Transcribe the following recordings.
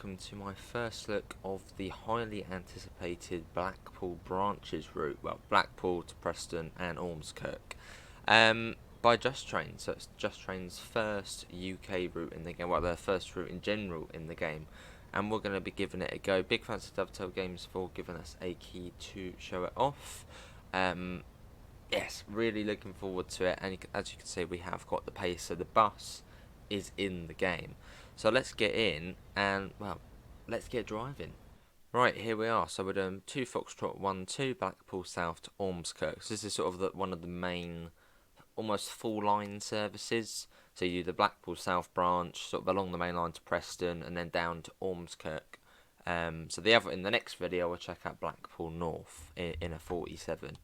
welcome to my first look of the highly anticipated Blackpool branches route, well, Blackpool to Preston and Ormskirk, by Just Train. So it's Just Train's first UK route in the game, well, their first route in general in the game, and we're going to be giving it a go. Big thanks to Dovetail Games for giving us a key to show it off. Yes, really looking forward to it, and as you can see, we have got the pace, so the bus is in the game. So let's get in and, well, let's get driving. Right, here we are. So we're doing 2 Foxtrot 1-2 Blackpool South to Ormskirk. So this is sort of one of the main, almost full line services. So you do the Blackpool South branch, sort of along the main line to Preston, and then down to Ormskirk. So in the next video, we'll check out Blackpool North in a 47.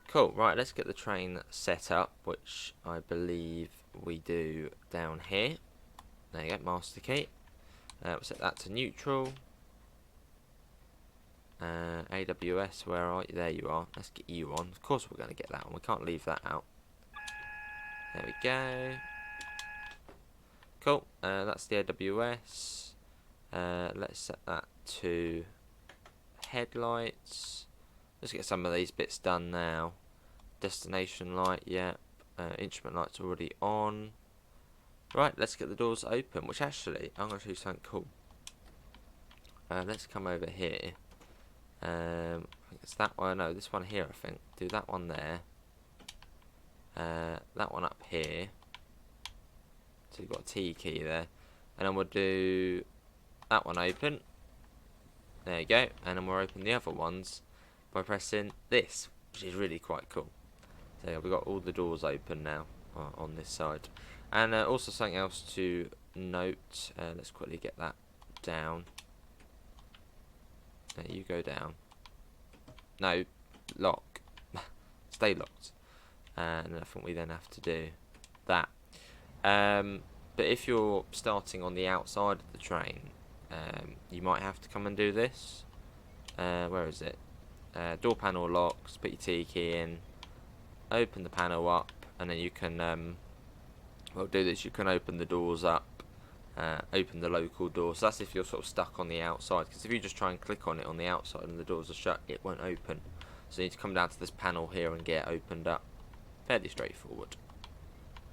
Cool, right, let's get the train set up, which I believe we do down here. There you go, master key. We'll set that to neutral. AWS, where are you? There you are. Let's get you on. Of course we're going to get that one. We can't leave that out. There we go. Cool. That's the AWS. Let's set that to headlights. Let's get some of these bits done now. Destination light, yeah. Instrument light's already on. Right, let's get the doors open, which actually, I'm going to show you something cool. Let's come over here. I think it's that one, no, this one here I think. Do that one there. That one up here. So you've got a T key there. And then we'll do that one open. There you go. And then we'll open the other ones by pressing this, which is really quite cool. So yeah, we've got all the doors open now on this side. And also something else to note, let's quickly get that down. You go down. No, lock. Stay locked. And I think we then have to do that. But if you're starting on the outside of the train, you might have to come and do this. Where is it? Door panel locks, put your T key in, open the panel up, and then you can well, do this, you can open the doors up, open the local door. So that's if you're sort of stuck on the outside, because if you just try and click on it on the outside and the doors are shut, it won't open. So you need to come down to this panel here and get it opened up. Fairly straightforward.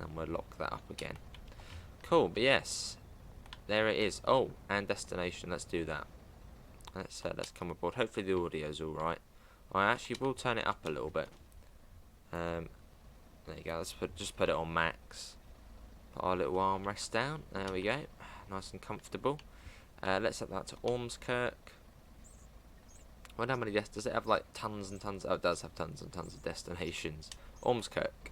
And we'll lock that up again. Cool, but yes, there it is. Oh, and destination, let's do that. Let's come aboard. Hopefully the audio's alright. I actually will turn it up a little bit. There you go, let's just put it on max. Put our little armrest down. There we go. Nice and comfortable. Let's set that to Ormskirk. I wonder how many does it have, like tons and tons? Oh, it does have tons and tons of destinations. Ormskirk.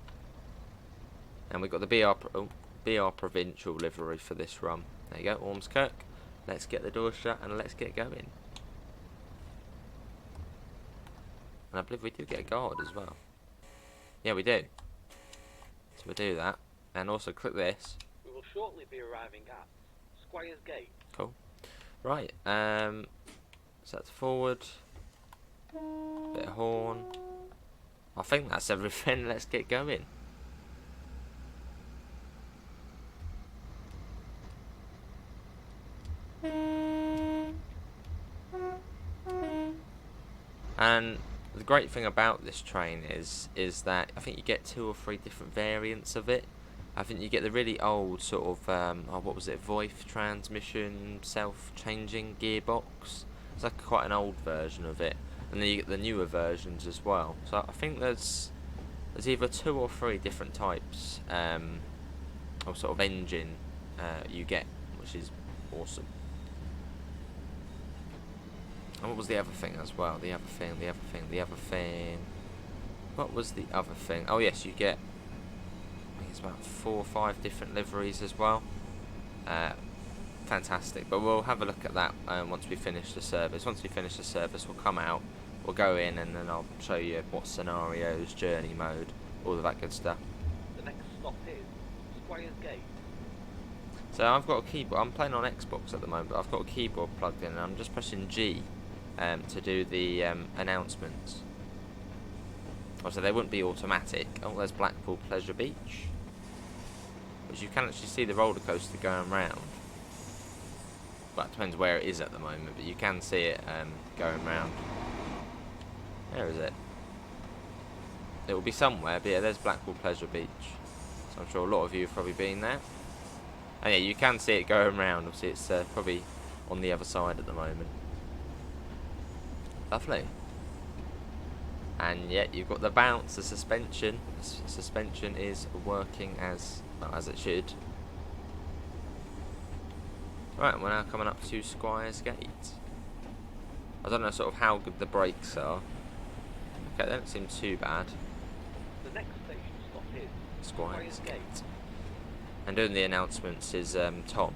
And we've got the BR Provincial livery for this run. There you go, Ormskirk. Let's get the door shut and let's get going. And I believe we do get a guard as well. Yeah, we do. So we'll do that. And also click this. We will shortly be arriving at Squire's Gate. Cool. Right. Set forward. Bit of horn. I think that's everything. Let's get going. And the great thing about this train is that I think you get 2 or 3 different variants of it. I think you get the really old sort of, what was it, VoIP transmission, self-changing gearbox. It's like quite an old version of it. And then you get the newer versions as well. So I think there's either 2 or 3 different types of sort of engine you get, which is awesome. And what was the other thing as well? The other thing. What was the other thing? Oh yes, you get, I think it's about 4 or 5 different liveries as well. Fantastic. But we'll have a look at that once we finish the service. Once we finish the service, we'll come out, we'll go in, and then I'll show you what scenarios, journey mode, all of that good stuff. The next stop is Squire's Gate. So I've got a keyboard. I'm playing on Xbox at the moment, but I've got a keyboard plugged in, and I'm just pressing G to do the announcements. Also, they wouldn't be automatic. Oh, there's Blackpool Pleasure Beach, which you can actually see the roller coaster going round. Well, it depends where it is at the moment, but you can see it going round. Where is it? It will be somewhere, but yeah, there's Blackpool Pleasure Beach. So I'm sure a lot of you have probably been there. And yeah, you can see it going round. Obviously, it's probably on the other side at the moment. Lovely. And yet you've got the bounce, the suspension. The suspension is working as well as it should. Right, we're now coming up to Squire's Gate. I don't know sort of how good the brakes are. Okay, they don't seem too bad. The next station stop is Squire's Gate. And doing the announcements is Tom,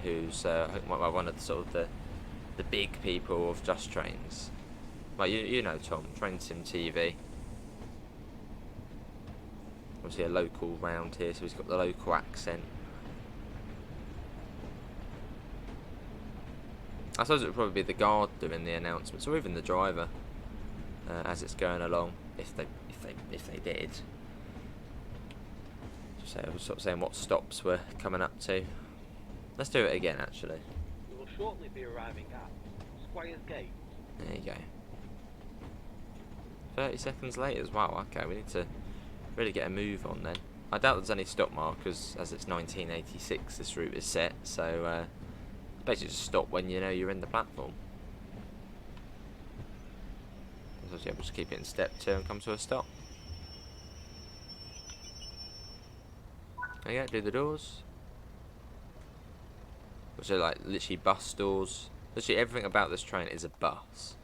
who's one of the sort of the big people of Just Trains. Well, you know Tom, Train Sim TV. Obviously a local round here, so he's got the local accent. I suppose it would probably be the guard doing the announcements, or even the driver, as it's going along, if they did. So I was sort of saying what stops we're coming up to. Let's do it again, actually. We will shortly be arriving at Squire's Gate. There you go. 30 seconds late as well. Okay, we need to really get a move on then. I doubt there's any stop markers, as it's 1986 this route is set, so basically just stop when you know you're in the platform. So yeah, we'll just keep it in step 2 and come to a stop. There you go, do the doors. Which are like literally bus doors. Literally everything about this train is a bus.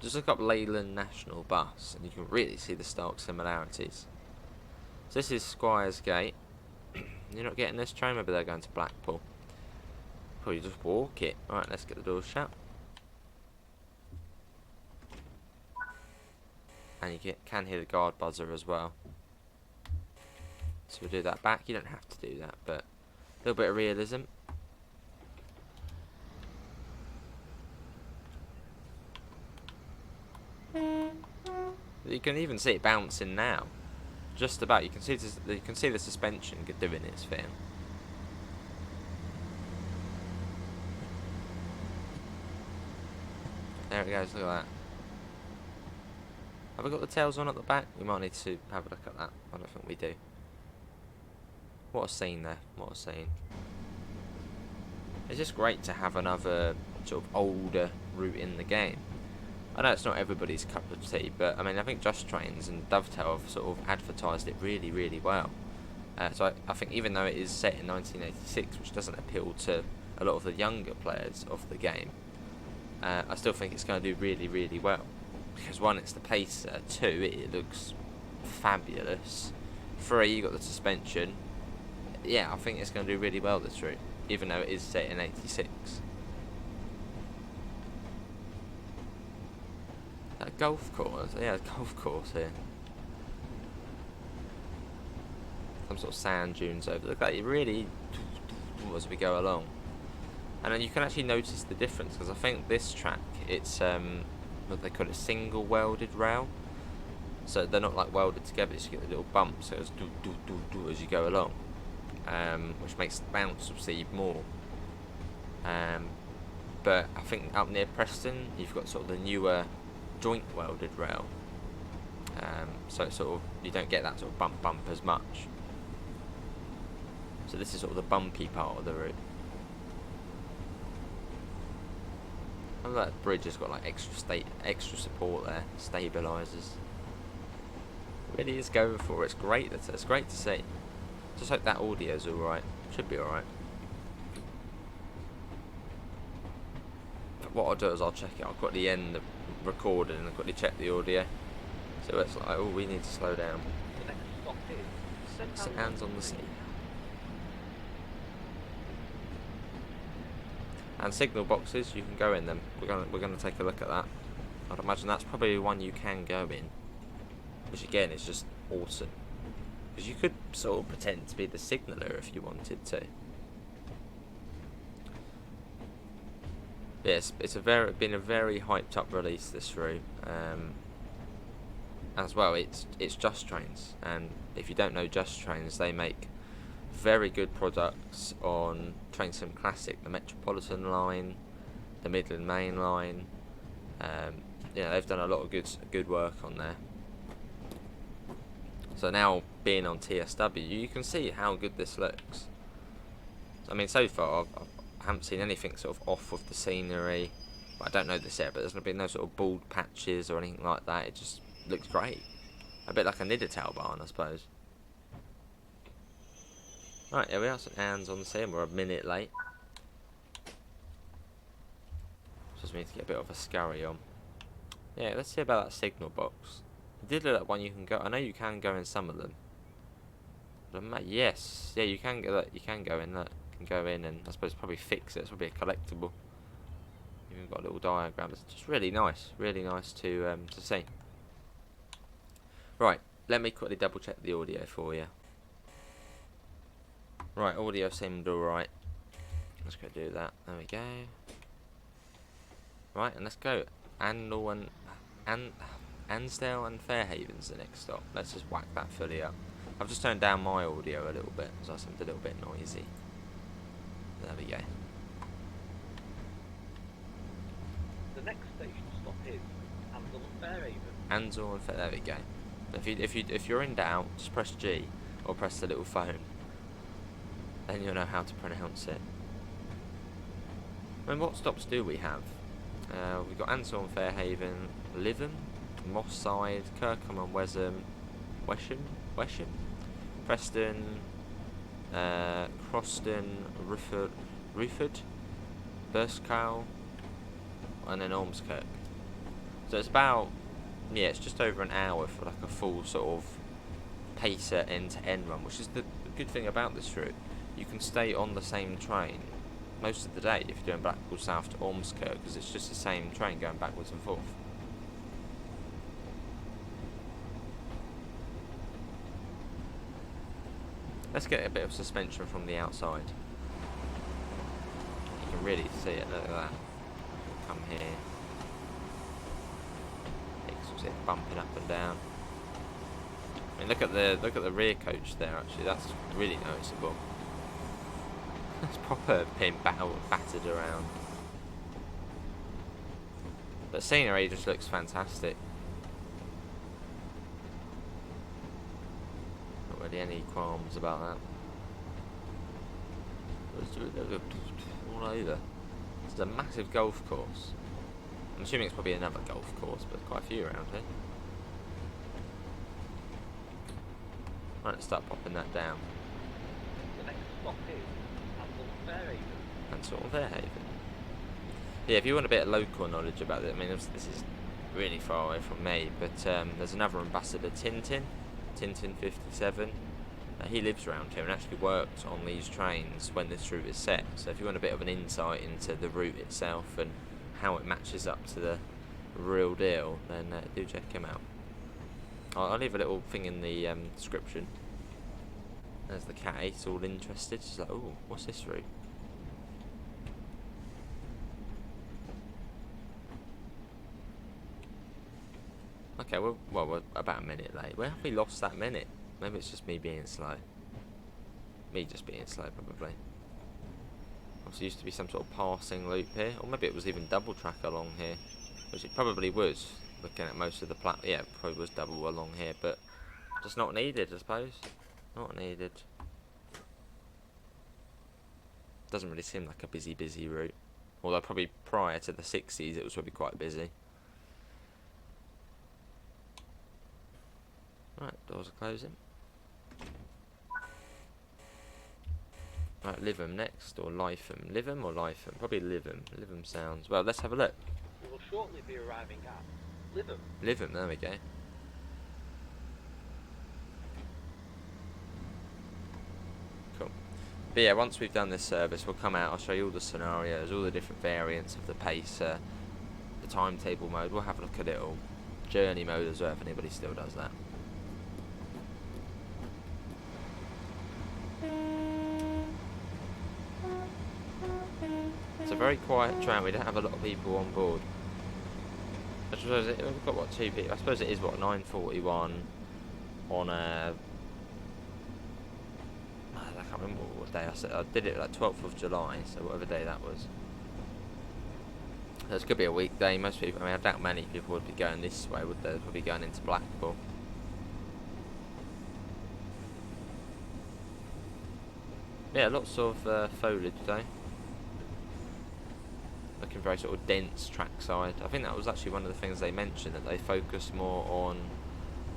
Just look up Leyland National Bus and you can really see the stark similarities. So this is Squire's Gate. You're not getting this train, maybe they're going to Blackpool. Probably just walk it. Alright, let's get the doors shut. And you can hear the guard buzzer as well. So we'll do that back. You don't have to do that, but a little bit of realism. You can even see it bouncing now. Just about. You can see the suspension doing its thing. There it goes. Look at that. Have we got the tails on at the back? We might need to have a look at that. I don't think we do. What a scene there. What a scene. It's just great to have another sort of older route in the game. I know it's not everybody's cup of tea, but I mean, I think Just Trains and Dovetail have sort of advertised it really, really well. So I think even though it is set in 1986, which doesn't appeal to a lot of the younger players of the game, I still think it's going to do really, really well. Because 1, it's the pacer, 2, it looks fabulous, 3, you got the suspension. Yeah, I think it's going to do really well this route, even though it is set in 86. That golf course, yeah, golf course here. Some sort of sand dunes over. Look like it really as we go along, and then you can actually notice the difference because I think this track it's what they call it, single welded rail. So they're not like welded together. So you get the little bumps. So it's do do do do as you go along, which makes the bounce obviously more. But I think up near Preston, you've got sort of the newer joint welded rail, so it's sort of you don't get that sort of bump as much. So this is sort of the bumpy part of the route. And that bridge has got like extra support there, stabilisers. It really is going for it. It's great. It's great to see. Just hope that audio's all right. Should be all right. What I'll do is I'll check it. I'll quickly end the recording and I'll quickly check the audio. So it's like, oh, we need to slow down. The next stop is St Anne's on the Sea. And signal boxes, you can go in them. We're gonna take a look at that. I'd imagine that's probably one you can go in, which again is just awesome because you could sort of pretend to be the signaller if you wanted to. Yes, it's been a very hyped up release this route. As well, it's Just Trains, and if you don't know Just Trains, they make very good products on Trainsim Classic, the Metropolitan line, the Midland Mainline. You know, they've done a lot of good work on there. So now being on TSW, you can see how good this looks. I mean, so far I haven't seen anything sort of off with the scenery. I don't know this area, but there's been no sort of bald patches or anything like that. It just looks great. A bit like a Dovetail barn, I suppose. Right, here we are, St Anne's on the sea, and we're a minute late. Just need to get a bit of a scurry on. Yeah, let's see about that signal box. It did look like one you can go. I know you can go in some of them. But yes, yeah, you can go. You can go in. That you can go in, and I suppose probably fix it. It's probably a collectible. Even got a little diagram. It's just really nice to see. Right, let me quickly double check the audio for you. Right, audio seemed alright. Let's go do that. There we go. Right, and let's go. Ansdale and Fairhaven's the next stop. Let's just whack that fully up. I've just turned down my audio a little bit, so I seemed a little bit noisy. There we go. The next station stop is Ansdale and Fairhaven. Ansdale and Fairhaven. There we go. If you're in doubt, just press G or press the little phone. Then you'll know how to pronounce it. And what stops do we have? We've got Ansdale and Fairhaven, Lytham, Moss Side, Kirkham and Wesham, Preston, Croston, Rufford, Burscough, and then Ormskirk. So it's about, yeah, it's just over an hour for like a full sort of pacer end-to-end run, which is the good thing about this route. You can stay on the same train most of the day if you're doing Blackpool South to Ormskirk, because it's just the same train going backwards and forth. Let's get a bit of suspension from the outside. You can really see it, look at that. Come here. It's bumping up and down. I mean, look at the rear coach there. Actually, that's really noticeable. It's proper being battered around. But scenery just looks fantastic. Not really any qualms about that. Let's do it all over. This is a massive golf course. I'm assuming it's probably another golf course, but quite a few around here. Right, let's start popping that down. The next stop is Ansdale and Fairhaven. Ansdale and Fairhaven. Yeah, if you want a bit of local knowledge about it, I mean, this is really far away from me, but there's another ambassador, Tintin 57. He lives around here and actually worked on these trains when this route is set. So if you want a bit of an insight into the route itself and how it matches up to the real deal, then do check him out. I'll leave a little thing in the description. There's the cat, it's all interested. She's like, oh, what's this route? Okay, well, we're about a minute late. Where have we lost that minute? Maybe it's just me being slow. Me just being slow, probably. Obviously, used to be some sort of passing loop here, or maybe it was even double track along here, which it probably was. Looking at most of the yeah, it probably was double along here, but just not needed, I suppose. Not needed. Doesn't really seem like a busy route. Although probably prior to the 60s, it was probably quite busy. Right, doors are closing. Right, Lytham next, or Lytham. Lytham or Lytham? Probably Lytham. Lytham sounds... Well, let's have a look. We will shortly be arriving at Lytham. Lytham, there we go. Cool. But yeah, once we've done this service, we'll come out, I'll show you all the scenarios, all the different variants of the pacer, the timetable mode, we'll have a look at it all. Journey mode as well, if anybody still does that. It's a very quiet train, we don't have a lot of people on board. I suppose we've got, what, 2 people? I suppose it is, what, 9:41 on a I can't remember what day I said. I did it like 12th of July, so whatever day that was. So it could be a weekday. Most people, I mean, I doubt many people would be going this way, would they? Would be going into Blackpool. Yeah, lots of foliage though. Looking very sort of dense trackside. I think that was actually one of the things they mentioned, that they focus more on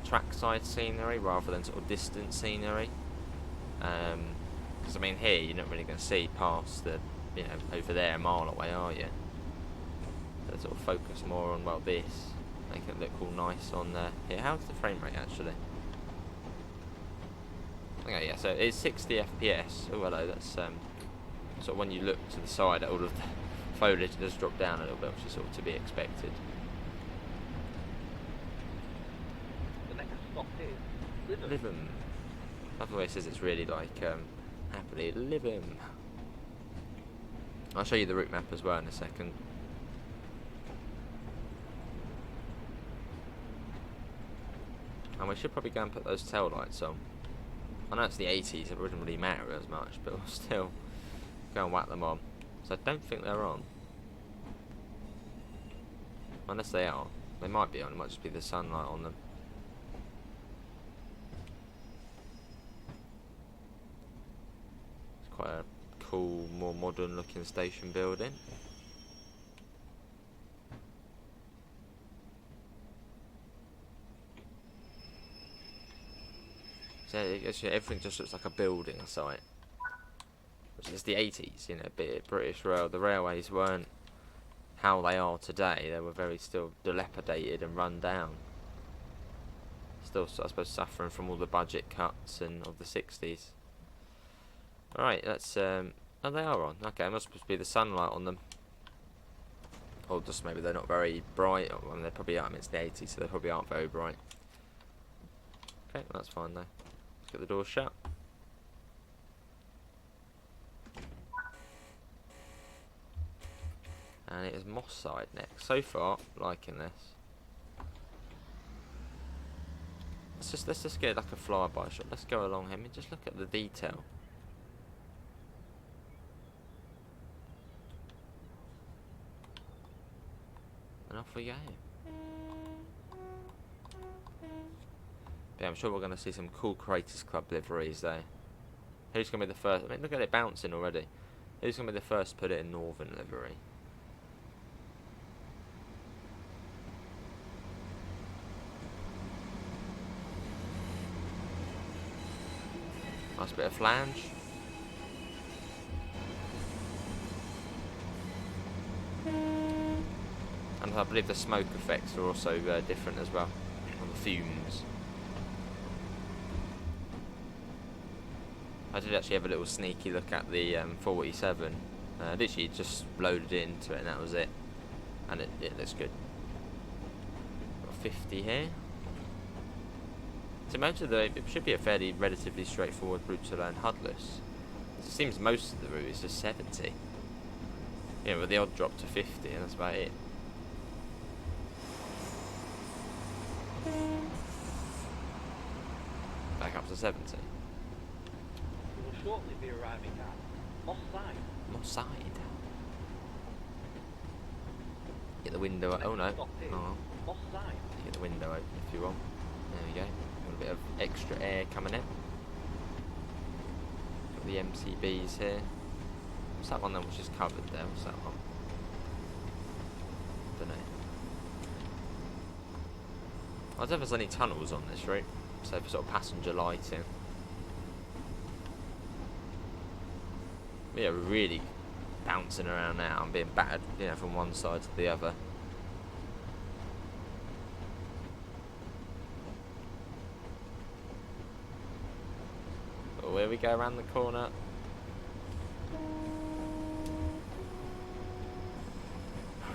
trackside scenery rather than sort of distant scenery. Because I mean, here you're not really going to see past the, you know, over there a mile away, are you? They sort of focus more on, well, this, make it look all nice on there. Yeah, how's the frame rate actually? Okay, yeah, so it's 60 FPS. Oh, hello, that's sort of when you look to the side at all of the foliage, it does drop down a little bit, which is sort of to be expected. The next stop is Lytham. Lytham. Love the way it says it's really like happily Lytham. I'll show you the route map as well in a second. And we should probably go and put those tail lights on. I know it's the 80s, it wouldn't really matter as much, but we'll still go and whack them on. So I don't think they're on. Unless they are. They might be on, it might just be the sunlight on them. It's quite a cool, more modern looking station building. So everything just looks like a building site. Which is the 80s, you know, British Rail. The railways weren't how they are today. They were very still dilapidated and run down. Still, I suppose, suffering from all the budget cuts and of the 60s. Alright, that's oh, they are on. Okay, it must be the sunlight on them. Or just maybe they're not very bright. I mean, they probably are. I mean, it's the 80s, so they probably aren't very bright. Okay, well, that's fine though. Let's get the door shut. And it is Moss Side next. So far, liking this. Let's just get like a flyby shot. Let's go along here and just look at the detail. And off we go. Yeah, I'm sure we're going to see some cool Creators Club liveries though. Who's going to be the first? I mean, look at it bouncing already. Who's going to be the first to put it in Northern livery? Nice bit of flange. And I believe the smoke effects are also different as well, on the fumes. I did actually have a little sneaky look at the 47. Literally just loaded it into it and that was it. And it looks good. Got 50 here. So most of it should be a fairly relatively straightforward route to learn HUDless. It seems most of the route is just 70. You know, with the odd drop to 50 and that's about it. Back up to 70. We will shortly be arriving at Moss Side. Moss Side. Get the window open. Oh no. Oh. Moss Side. Get the window open if you want. There we go. Got a bit of extra air coming in. Got the MCBs here. What's that one then which is covered there? What's that one? Don't know. I don't know if there's any tunnels on this route. So for sort of passenger lighting. Yeah, we're really bouncing around now and being battered, you know, from one side to the other. Oh, here we go around the corner.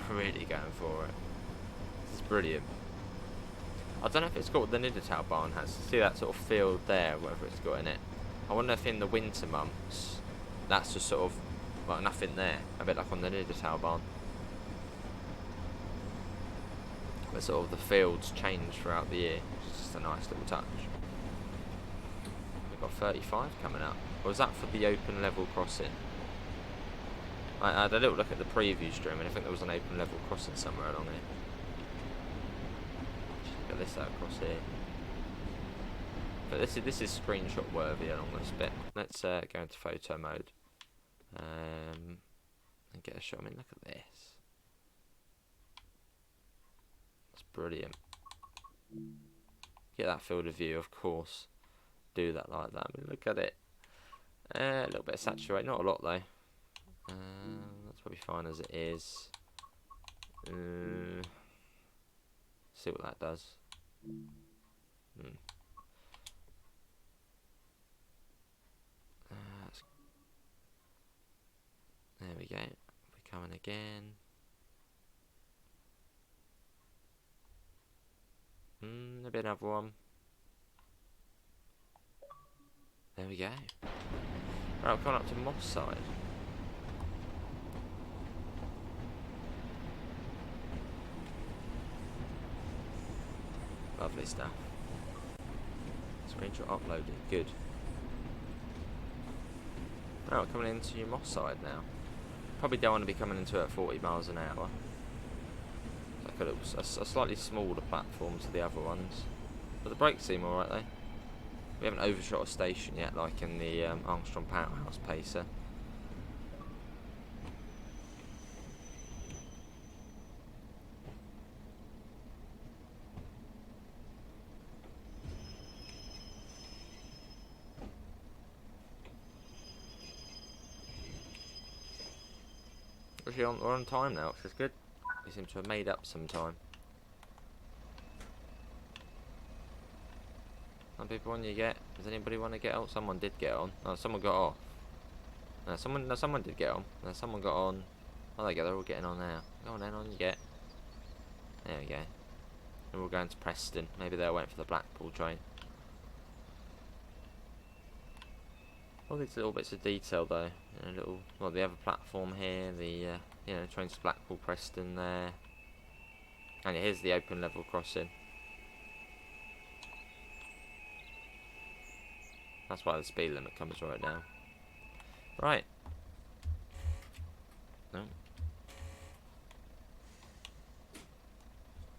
Really going for it. This is brilliant. I don't know if it's got what the Dovetail barn has. See that sort of field there, whatever it's got in it. I wonder if in the winter months, that's just sort of, well, nothing there. A bit like on the Dovetail barn. But sort of the fields change throughout the year. It's just a nice little touch. We've got got 35 coming up. Or was that for the open level crossing? I had a little look at the preview stream and I think there was an open level crossing somewhere along here. Just look at this out across here. But this is screenshot worthy along this bit. Let's go into photo mode. And get a shot. I mean, look at this. That's brilliant. Get that field of view, of course. Do that like that. I mean, look at it. A little bit of saturate, not a lot though. That's probably fine as it is. See what that does. There we go. We're coming again. Maybe another one. There we go. Right, we're coming up to Moss side. Lovely stuff. Screenshot uploaded. Good. Right, we're coming into your Moss side now. Probably don't want to be coming into it at 40 miles an hour. Like a slightly smaller platform to the other ones. But the brakes seem alright though. We haven't overshot a station yet, like in the Armstrong Powerhouse Pacer. Actually, we're on time now, which is good. We seem to have made up some time. How many people on you get? Does anybody want to get on? Someone did get on. No, someone got off. No, someone did get on. No, someone got on. Oh, there you go. They're all getting on now. Go on then, on you get. There we go. And we're going to Preston. Maybe they're waiting for the Blackpool train. All these little bits of detail though. You know, well, the other platform here. The trains to Blackpool, Preston there. And here's the open level crossing. That's why the speed limit comes right now. Right. No.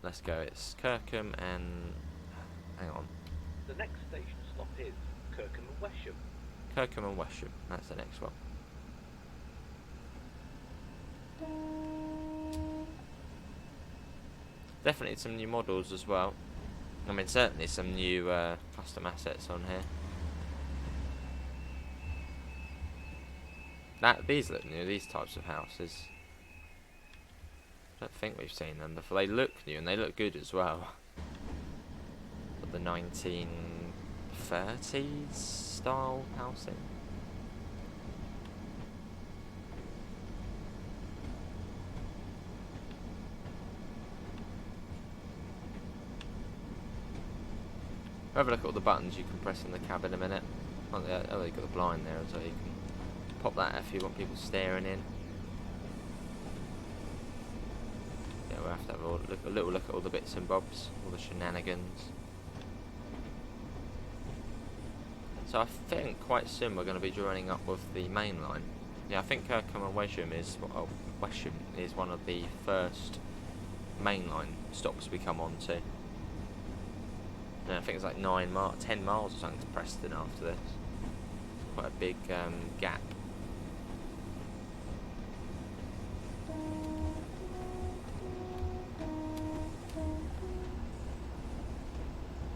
Let's go. It's Kirkham and... hang on. The next station stop is Kirkham Wesham. Kirkham and Wesham. That's the next one. Definitely some new models as well. I mean, certainly some new custom assets on here. These look new, these types of houses. I don't think we've seen them before. They look new and they look good as well. But the 1930s style housing. Have a look at all the buttons you can press in the cab in a minute. Oh, they've got the blind there as well. You can pop that if you want people staring in. Yeah, we'll have to have a little look at all the bits and bobs, all the shenanigans. So I think quite soon we're going to be joining up with the main line. Yeah, I think Kirkham and Wesham is one of the first mainline stops we come on to. And I think it's like 10 miles or something to Preston after this. Quite a big gap.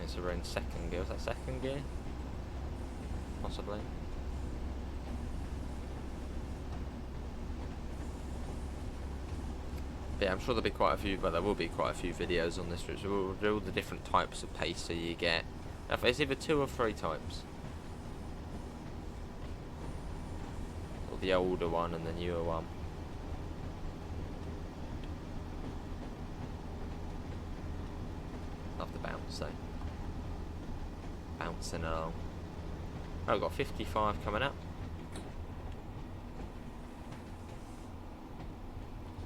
So we're in second gear. Was that second gear? Possibly. But yeah, I'm sure there'll be quite a few, but there will be quite a few videos on this route. So we'll do all the different types of pacer you get. It's either 2 or 3 types. Or the older one and the newer one. Love the bounce though. Bouncing along. Oh, we've got 55 coming up.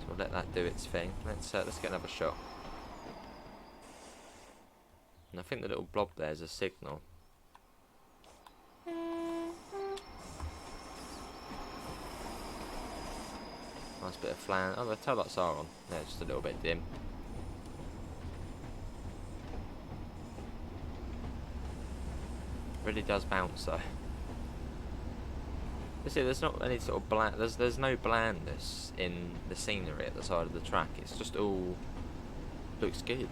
So we'll let that do its thing. Let's get another shot. And I think the little blob there is a signal. Nice bit of flan. Oh, the tail lights are on. Yeah, just a little bit dim. Really does bounce though. You see, there's not any sort of bland. There's no blandness in the scenery at the side of the track. It's just all looks good.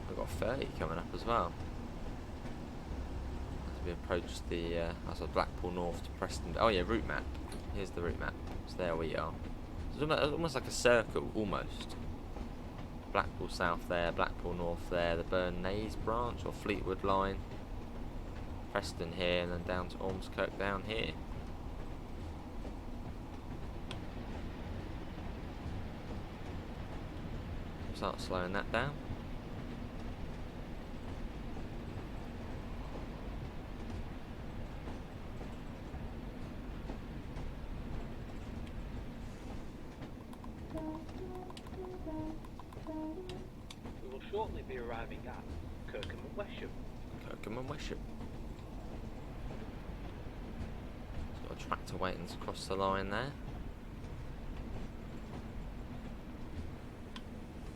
We've got 30 coming up as well. As we approach the that's Blackpool North to Preston. Oh yeah, route map. Here's the route map. So there we are. It's almost like a circle, almost. Blackpool South there, Blackpool North there, the Bernays branch or Fleetwood line, Preston here, and then down to Ormskirk down here. Start slowing that down. We will shortly be arriving at Kirkham Wesham. Kirkham Wesham. Got a tractor waiting to cross the line there.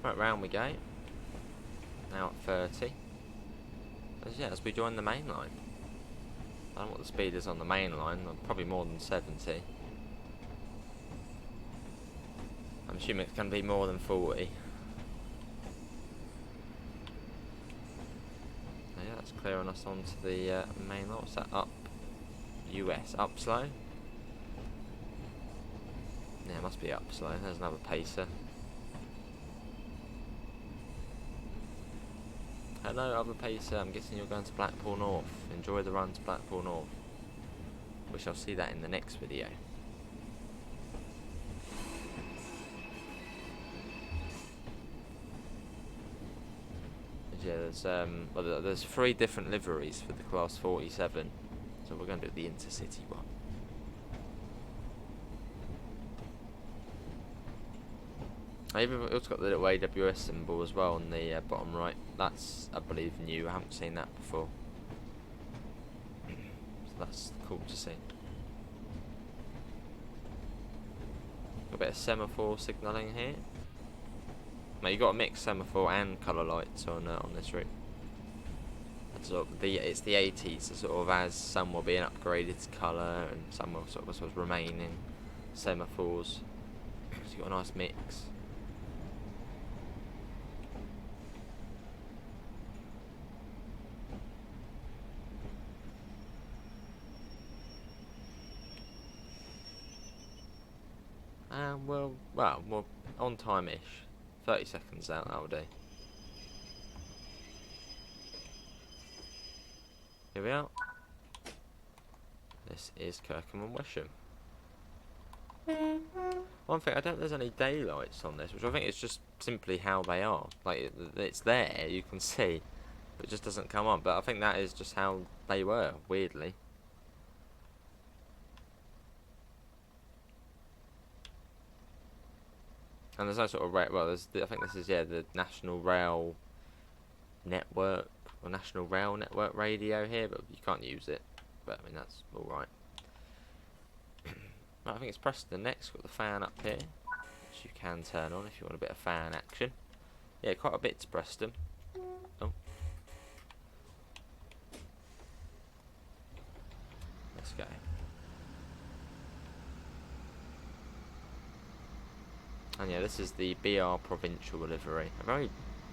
Right, round we go. Now at 30. As we join the main line. I don't know what the speed is on the main line. Probably more than 70. I'm assuming it can be more than 40. Yeah, that's clearing us onto the main line. What's that? Up US. Up slow? Yeah, it must be up slow. There's another pacer. Hello, other pacer. I'm guessing you're going to Blackpool North. Enjoy the run to Blackpool North. We shall see that in the next video. Yeah, there's 3 different liveries for the Class 47, so we're going to do the intercity one. I've also got the little AWS symbol as well on the bottom right. That's, I believe, new. I haven't seen that before, so that's cool to see. Got a bit of semaphore signalling here. Now you got a mixed semaphore and colour lights on this route. It's sort of it's the 80s, so sort of as some will be upgraded to colour and some will sort of remain in semaphores. So you got a nice mix. And well, we're on time-ish. 30 seconds out, that'll do. Here we are. This is Kirkham Wesham. One thing, I don't think there's any daylights on this, which I think is just simply how they are. Like, it's there, you can see, but it just doesn't come on. But I think that is just how they were, weirdly. And there's no sort of I think this is the National Rail Network or National Rail Network radio here, but you can't use it. But I mean that's all right. Right, I think it's Preston next. Got the fan up here, which you can turn on if you want a bit of fan action. Yeah, quite a bit to Preston. Oh, let's go. And yeah, this is the BR Provincial livery. A very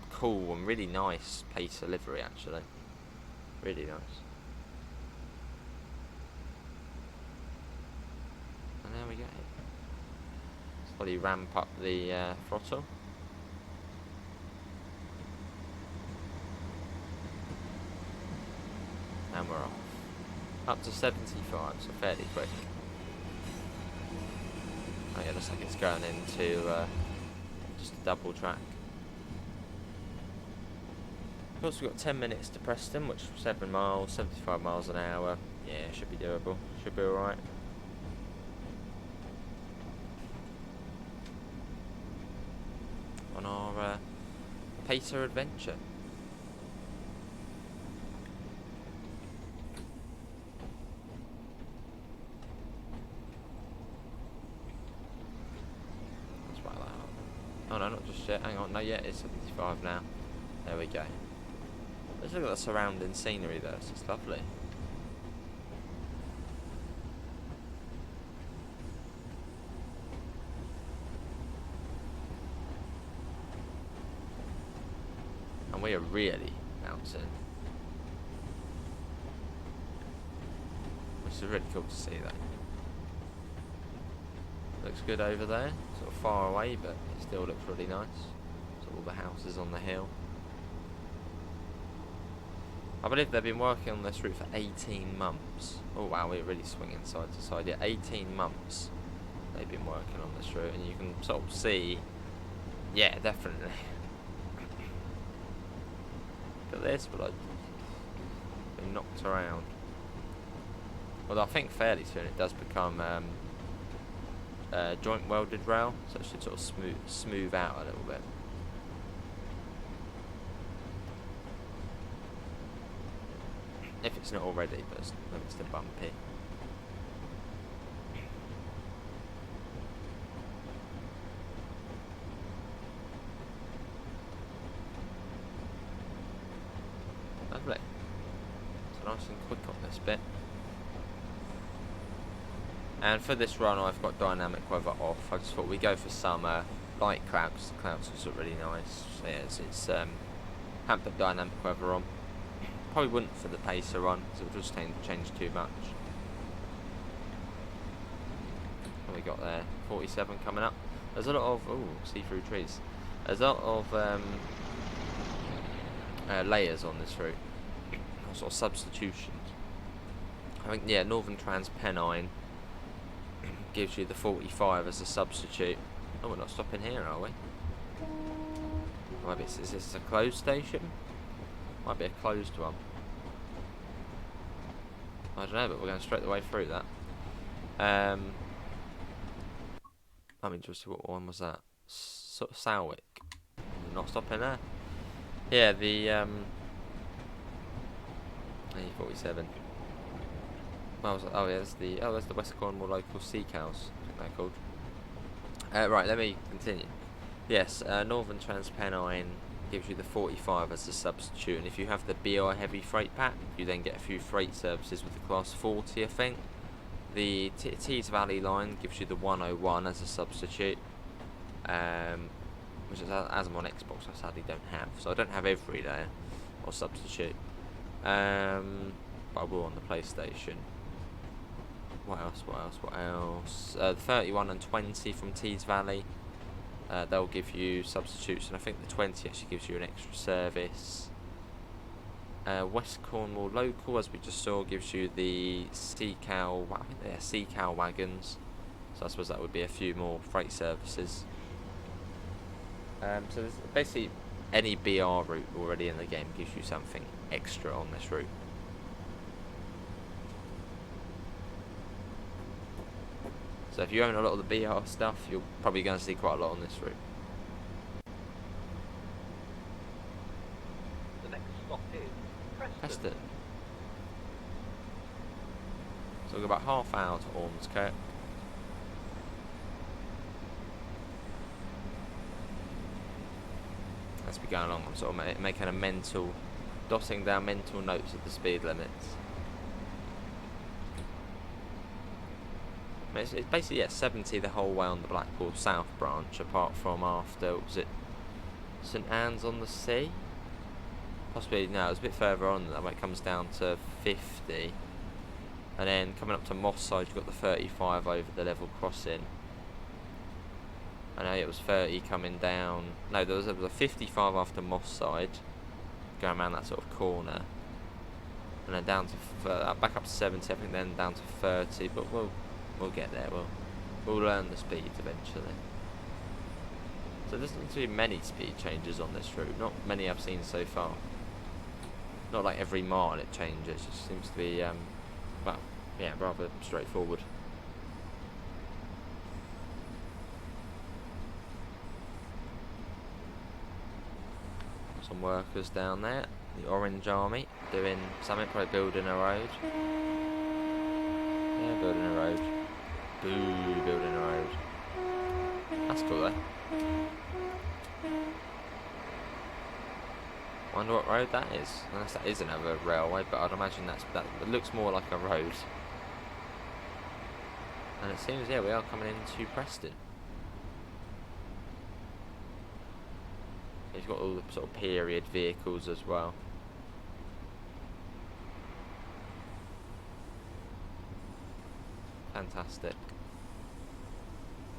cool and really nice pacer livery, actually. Really nice. And there we go. Slowly ramp up the throttle. And we're off. Up to 75, so fairly quick. Oh yeah, looks like it's going into just a double track. We've also got 10 minutes to Preston, which is 7 miles, 75 miles an hour. Yeah, should be doable. Should be alright. On our pacer adventure. Oh no, not just yet. Hang on, no, yeah, it's 75 now. There we go. Let's look at the surrounding scenery though. It's just lovely. And we are really mountain. Which is really cool to see though. Looks good over there, sort of far away, but it still looks really nice. So all the houses on the hill. I believe they've been working on this route for 18 months. Oh wow, we're really swinging side to side. Yeah, 18 months they've been working on this route, and you can sort of see, yeah, definitely. Look at this, but I've been knocked around. Although I think fairly soon it does become joint welded rail, so it should sort of smooth out a little bit. If it's not already, but it's still bumpy. Lovely. It's nice and quick on this bit. And for this run I've got dynamic weather off. I just thought we'd go for some light clouds. The clouds look really nice. So yeah, it's haven't put dynamic weather on. Probably wouldn't for the pacer run, so it would just change too much. What we got there? 47 coming up. There's a lot of see-through trees. There's a lot of layers on this route. Sort of substitutions. I think yeah, Northern Transpennine gives you the 45 as a substitute. Oh, we're not stopping here, are we? Maybe is this a closed station? Might be a closed one. I don't know, but we're going straight the way through that. I'm interested. What one was that? Sort of Salwick. Not stopping there. Yeah, the A47. Oh yeah, there's the West Cornwall local sea cows. I think they're called. Right, let me continue. Yes, Northern Transpennine gives you the 45 as a substitute, and if you have the BR heavy freight pack, you then get a few freight services with the class 40, I think. The Tees Valley line gives you the 101 as a substitute, which is as I'm on Xbox, I sadly don't have, so I don't have every layer or substitute. But I will on the PlayStation. What else? The 31 and 20 from Tees Valley. They'll give you substitutes, and I think the 20 actually gives you an extra service. West Cornwall local, as we just saw, gives you the sea cow. I think they're sea cow wagons. So I suppose that would be a few more freight services. So there's basically any BR route already in the game gives you something extra on this route. So if you own a lot of the BR stuff, you're probably going to see quite a lot on this route. The next stop is Preston. So we've got about half hour to Ormskirk. As we go along, I'm sort of making dotting down mental notes of the speed limits. It's basically, yeah, 70 the whole way on the Blackpool South branch, apart from after, was it St Anne's on the Sea? Possibly, no, it was a bit further on than that, when it comes down to 50. And then coming up to Moss Side, you've got the 35 over the level crossing. I know it was 30 coming down, no, there was a 55 after Moss Side, going around that sort of corner. And then down to, back up to 70, I think, then down to 30, but we'll get there. We'll learn the speed eventually. So there doesn't seem to be many speed changes on this route. Not many I've seen so far. Not like every mile it changes. It just seems to be, well, yeah, rather straightforward. Some workers down there. The Orange Army doing something, probably building a road. Yeah, building a road. Boo, building a road. That's cool though. Wonder what road that is. Unless that is another railway, but I'd imagine that it looks more like a road. And it seems, yeah, we are coming into Preston. It's got all the sort of period vehicles as well. Fantastic.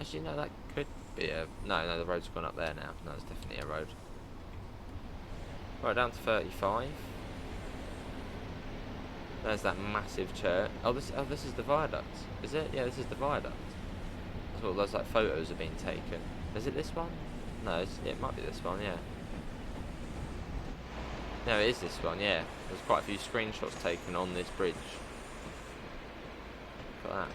Actually, no, that could be a... No, the road's gone up there now. No, it's definitely a road. Right, down to 35. There's that massive church. Oh, this is the viaduct. Is it? Yeah, this is the viaduct. That's all those like photos are being taken. Is it this one? No, it might be this one. Yeah. No, it is this one. Yeah. There's quite a few screenshots taken on this bridge. Look at that.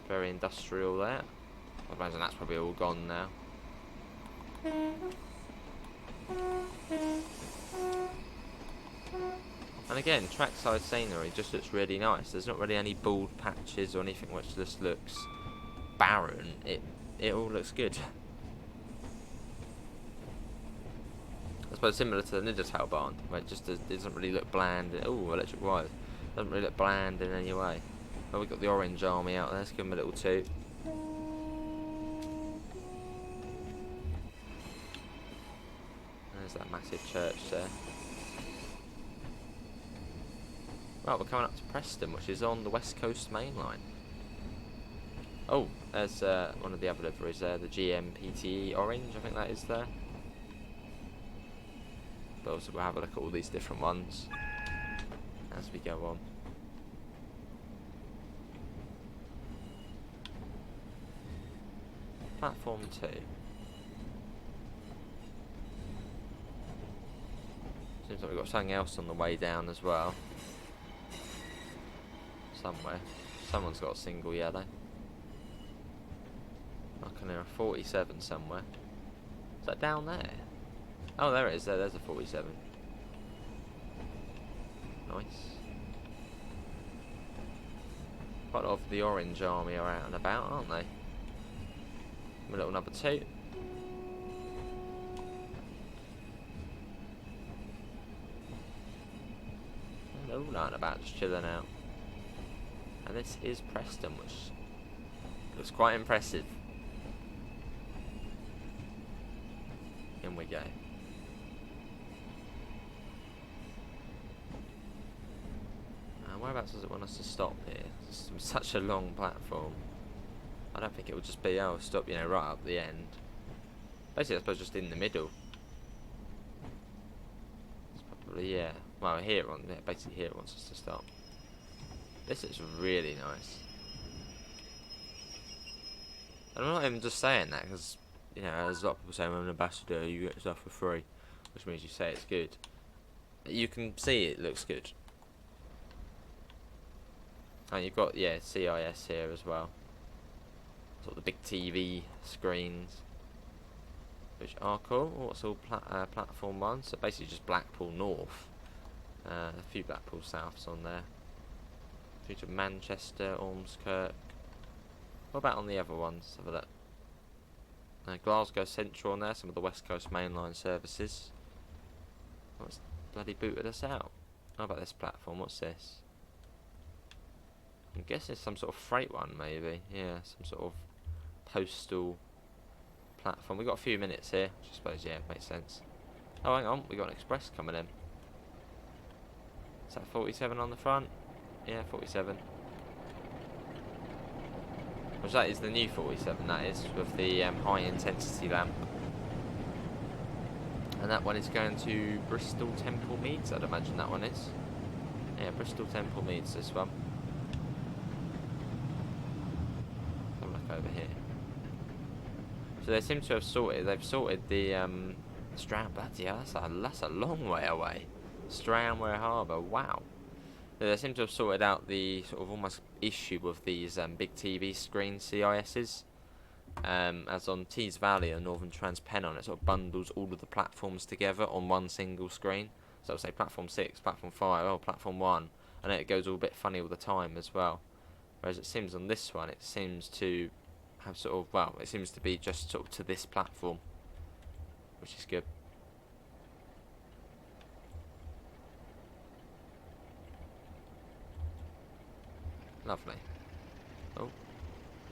Very industrial there. I imagine that's probably all gone now. And again, trackside scenery just looks really nice. There's not really any bald patches or anything which just looks barren. It all looks good. I suppose similar to the Dovetail barn, where it just doesn't really look bland. Oh, electric wires. Doesn't really look bland in any way. Oh, we've got the Orange Army out there. Let's give them a little toot. There's that massive church there. Right, we're coming up to Preston, which is on the West Coast Mainline. Oh, there's one of the other liveries there, the GMPTE Orange, I think that is there. But also we'll have a look at all these different ones as we go on. Platform 2. Seems like we've got something else on the way down as well. Somewhere. Someone's got a single yellow. I can hear a 47 somewhere. Is that down there? Oh, there it is. There's a 47. Nice. Quite a lot of the Orange Army are out and about, aren't they? My little number 2. They're all out and about, just chilling out. And this is Preston, which looks quite impressive. In we go. Whereabouts does it want us to stop here? It's such a long platform. I don't think it will just be, oh, stop, right up the end. Basically, I suppose just in the middle. It's probably, yeah. Well, basically here it wants us to stop. This is really nice. And I'm not even just saying that because, there's a lot of people saying I'm an ambassador, you get stuff for free, which means you say it's good. You can see it looks good. And you've got, CIS here as well. Sort of the big TV screens, which are cool. What's all platform 1? So basically just Blackpool North. A few Blackpool Souths on there. Through to Manchester, Ormskirk. What about on the other ones? Have a look. Glasgow Central on there, some of the West Coast Mainline services. What's bloody booted us out? How about this platform? What's this? I'm guessing it's some sort of freight one, maybe. Yeah, some sort of postal platform. We've got a few minutes here, which I suppose, makes sense. Oh, hang on, we got an express coming in. Is that 47 on the front? Yeah, 47. Which that is the new 47, that is, with the high intensity lamp. And that one is going to Bristol Temple Meads, I'd imagine that one is. Yeah, Bristol Temple Meads, this one. Have a look over here. So they seem to have they've sorted the Strand, that's a long way away. Stranraer Harbour, wow. They seem to have sorted out the sort of almost issue with these big TV screen CISs. As on Tees Valley and Northern Trans-Pennine, it sort of bundles all of the platforms together on one single screen. So it'll say platform 6, platform 5, oh, platform 1, and then it goes all a bit funny all the time as well. Whereas it seems on this one, it seems to have it seems to be just sort of to this platform. which is good. Lovely.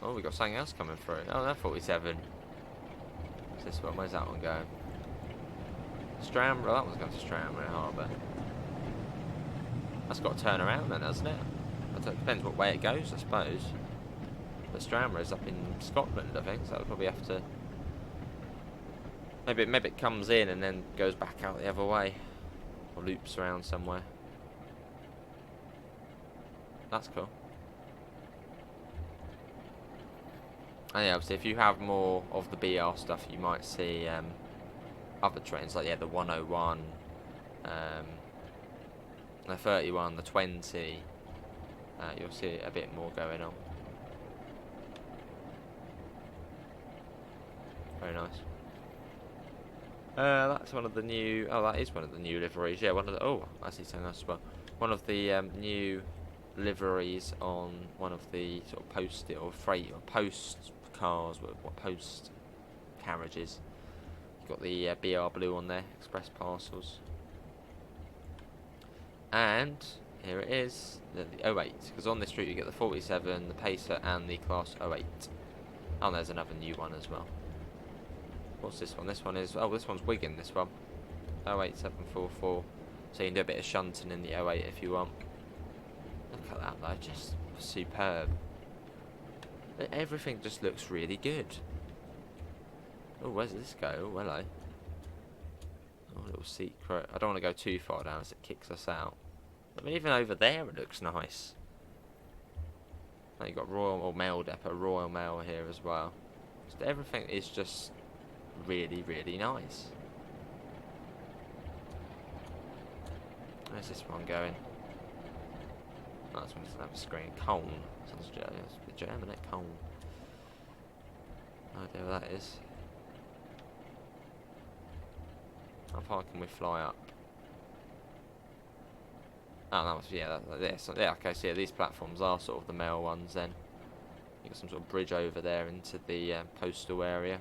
Oh, we got something else coming through. Oh, no, 47. What's this one? Where's that one going? Stranraer. That one's going to Stranraer Harbour. That's got to turn around then, hasn't it? It depends what way it goes, I suppose. But Stranraer is up in Scotland, I think, so we'll probably have to... Maybe it comes in and then goes back out the other way. Or loops around somewhere. That's cool. And yeah, obviously if you have more of the BR stuff, you might see other trains, like, yeah, the 101, the 31, the 20. You'll see a bit more going on. Very nice. That's one of the new... Oh, that is one of the new liveries. Yeah, one of the... Oh, I see something else as well. One of the new liveries on one of the sort of post or freight or post cars, what post carriages. You've got the BR Blue on there, express parcels. And here it is, the 08. Because on this route you get the 47, the Pacer, and the Class 08. Oh, and there's another new one as well. What's this one? This one is... Oh, this one's Wigan, this one. 08744. So you can do a bit of shunting in the 08 if you want. Look at that though, just superb. Everything just looks really good. Oh, where's this go? Oh, hello. Oh, a little secret. I don't want to go too far down as it kicks us out. I mean, even over there it looks nice. Oh, you've got Royal Mail Depot, Royal Mail here as well. Just everything is just really, really nice. Where's this one going? Oh, this one doesn't have a screen. Cone. Sounds German, isn't it? Cone. No idea what that is. How far can we fly up? Oh, that was, yeah, this. Yeah, okay, so yeah, these platforms are sort of the mail ones then. You've got some sort of bridge over there into the postal area.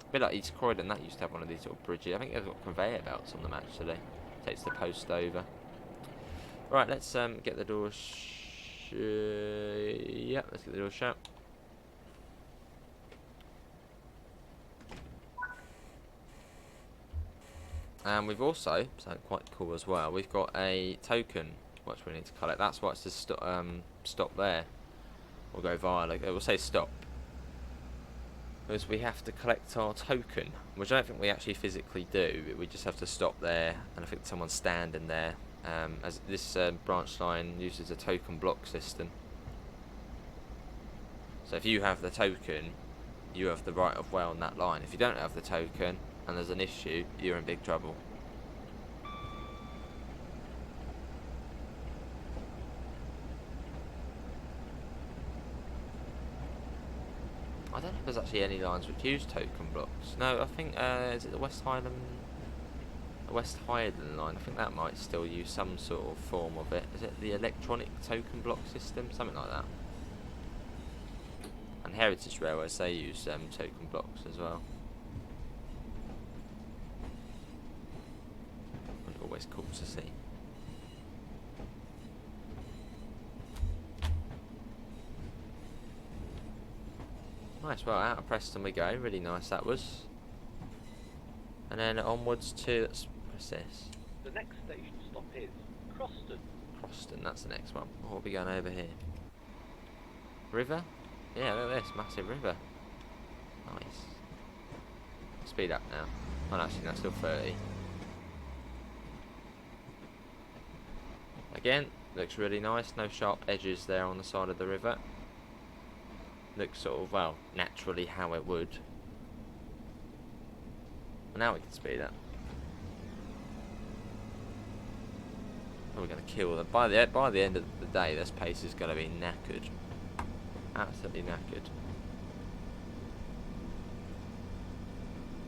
A bit like East Croydon, that used to have one of these sort of bridges. I think they've got conveyor belts on them actually. Takes the post over. Right, let's get the door yeah, let's get the door shut. And we've also, something quite cool as well, we've got a token which we need to collect. That's why it says stop there. We'll go via, like, it will say stop. Because we have to collect our token, which I don't think we actually physically do. We just have to stop there, and I think someone's standing there. As this branch line uses a token block system. So if you have the token, you have the right of way on that line. If you don't have the token, and there's an issue, you're in big trouble. I don't know if there's actually any lines which use token blocks. No, I think, is it the West Highland line? I think that might still use some sort of form of it. Is it the electronic token block system? Something like that. And Heritage Railways, they use token blocks as well. It's always cool to see. Nice, well, out of Preston we go. Really nice that was. And then onwards to... Let's press this. The next station stop is Croston. Croston, that's the next one. What are we going over here? River? Yeah, look at this, massive river. Nice. Speed up now. Oh, no, actually, that's still 30. Again, looks really nice. No sharp edges there on the side of the river. Looks sort of, well, naturally how it would. Well, now we can speed up. Oh, we're going to kill them. By the end of the day, this pace is going to be knackered. Absolutely knackered.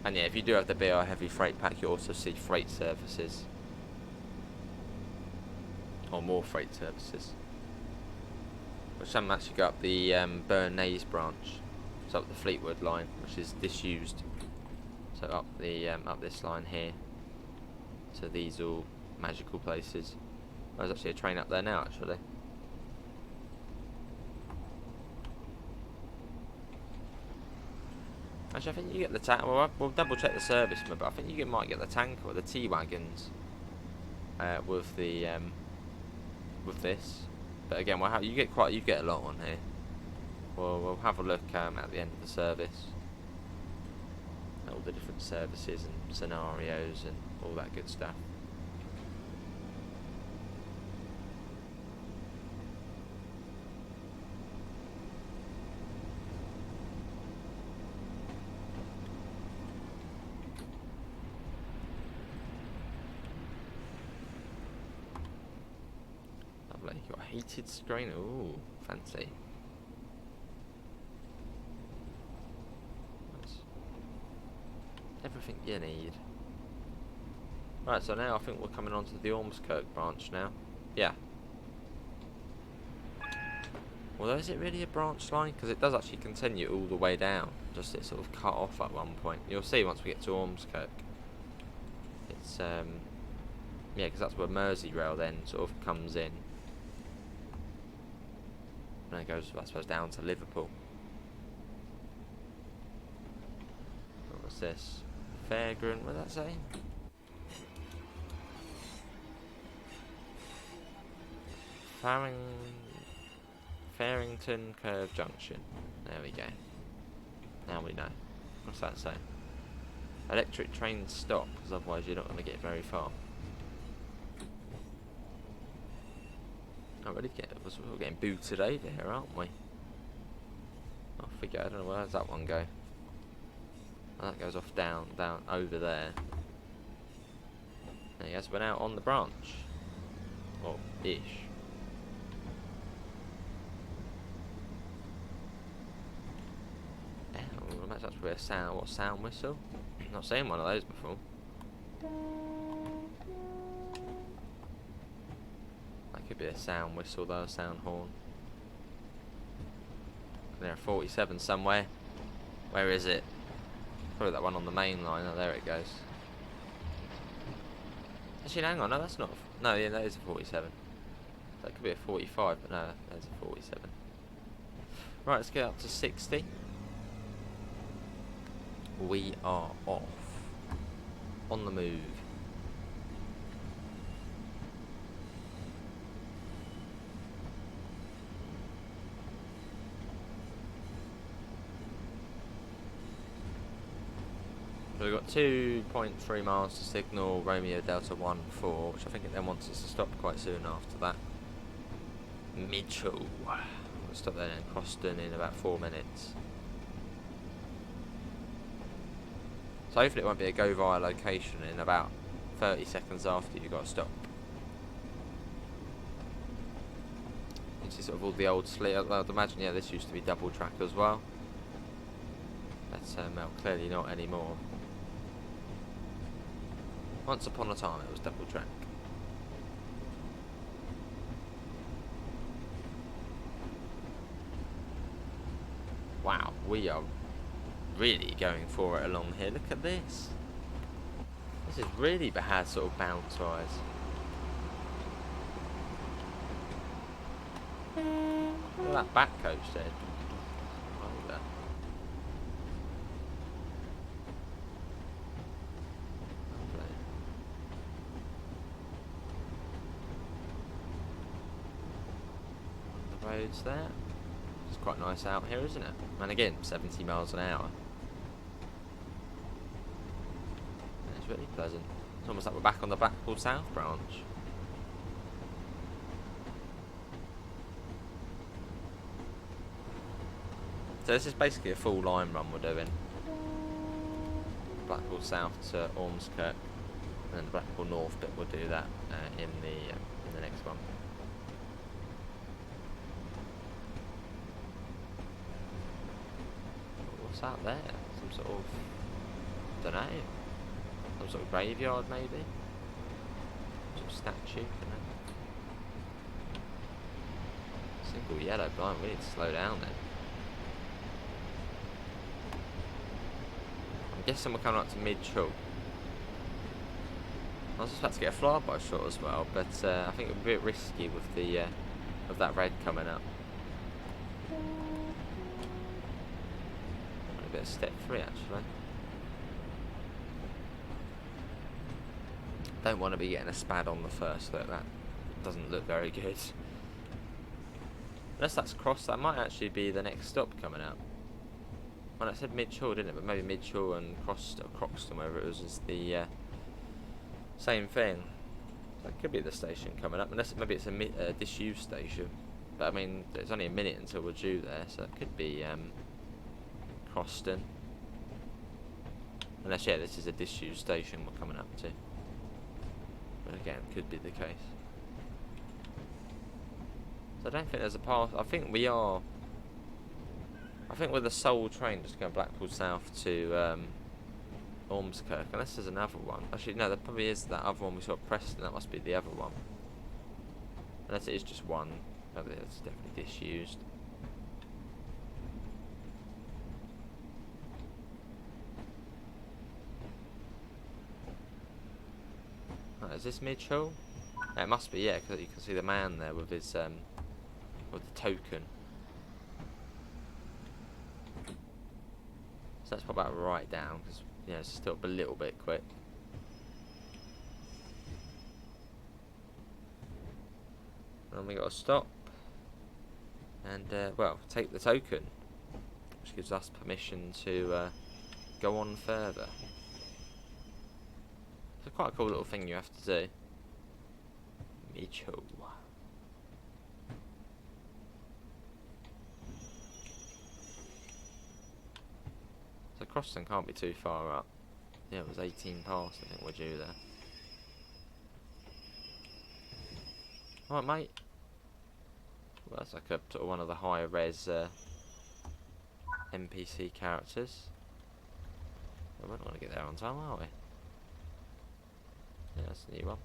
And yeah, if you do have the BR heavy freight pack, you also see freight services. Or more freight services. But some actually go up the Bernays branch. So up the Fleetwood line, which is disused. So up the up this line here. So these all magical places. There's actually a train up there now, actually. Actually, I think you get the tank. Well, we'll double check the service, but I think you might get the tanker or the T-wagons with the with this. But again, you get a lot on here. We'll have a look at the end of the service. All the different services and scenarios and all that good stuff. Lovely. Got a heated screen. Ooh, fancy. Everything you need. Right, so now I think we're coming on to the Ormskirk branch now. Yeah. Although, is it really a branch line? Because it does actually continue all the way down. Just it sort of cut off at one point. You'll see once we get to Ormskirk. It's, yeah, because that's where Merseyrail then sort of comes in. And it goes, I suppose, down to Liverpool. What was this? Fairground, what did that say? Farrington Curve Junction. There we go. Now we know. What's that say? Electric train stop, because otherwise you're not going to get very far. Not really we're getting booted over here, aren't we? I forget, I don't know, where does that one go? Oh, that goes off down over there. There you go, so we're now on the branch. Or ish. Yeah, well, imagine that's probably a sound whistle? Not seen one of those before. That could be a sound whistle though, a sound horn. There are 47 somewhere. Where is it? Probably that one on the main line. Oh, there it goes. Actually, hang on. No, that's not. No, yeah, that is a 47. That could be a 45, but no, that's a 47. Right, let's get up to 60. We are off. On the move. So we've got 2.3 miles to signal Romeo Delta 1-4, which I think it then wants us to stop quite soon after that. Mitchell. We'll stop there in Croston in about 4 minutes. So hopefully it won't be a go via location in about 30 seconds after you've got to stop. You see sort of all the old sleep. I'd imagine, yeah, this used to be double track as well. But well, clearly not anymore. Once upon a time it was double track. Wow, we are really going for it along here. Look at this. This is really bad sort of bounce wise. Look at that back coach there. Like that. Roads there. It's quite nice out here, isn't it? And again, 70 miles an hour. It's really pleasant. It's almost like we're back on the Blackpool South branch. So this is basically a full line run we're doing. Blackpool South to Ormskirk, and then the Blackpool North bit we'll do that in the next one. What's that there? Some sort of, don't know, some sort of graveyard maybe? Some sort of statue, don't know. Single yellow blind, we need to slow down then. I'm guessing we're coming up to mid-Chul. I was just about to get a flyby shot as well, but I think it would be a bit risky with the with that red coming up. A bit of step 3 actually. Don't want to be getting a spad on the first look. That doesn't look very good. Unless that's Cross, that might actually be the next stop coming up. Well, it said mid-Chul, didn't it? But maybe mid-Chul and Croston, wherever it was, is the same thing. So it could be the station coming up, unless maybe it's a disused station. But I mean, it's only a minute until we're due there, so it could be Croston. Unless, yeah, this is a disused station we're coming up to. But again, could be the case. So I don't think there's a path. I think we are. I think we're the sole train just going Blackpool South to Ormskirk, unless there's another one. Actually, no, there probably is that other one we saw at Preston. That must be the other one. Unless it is just one. Maybe it's definitely disused. Oh, is this mid-Chul? Yeah, it must be, yeah, because you can see the man there with his with the token. So let's pop that right down, because yeah, it's still a little bit quick. And we got to stop and well, take the token, which gives us permission to go on further. It's quite a cool little thing you have to do. Mid-Chul. So Croston can't be too far up. Yeah, it was 18 past, I think we're due there. Alright, mate. Well, that's like a sort of one of the higher res NPC characters. We won't want to get there on time, are we? Yeah, that's a new one.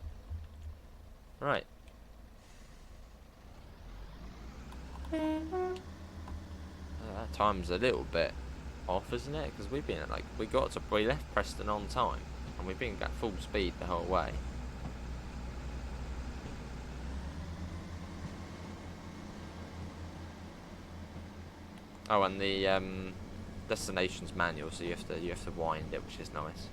Right. That time's a little bit off, isn't it? Because we've been at, like, we left Preston on time, and we've been at full speed the whole way. Oh, and the destination's manual, so you have to wind it, which is nice.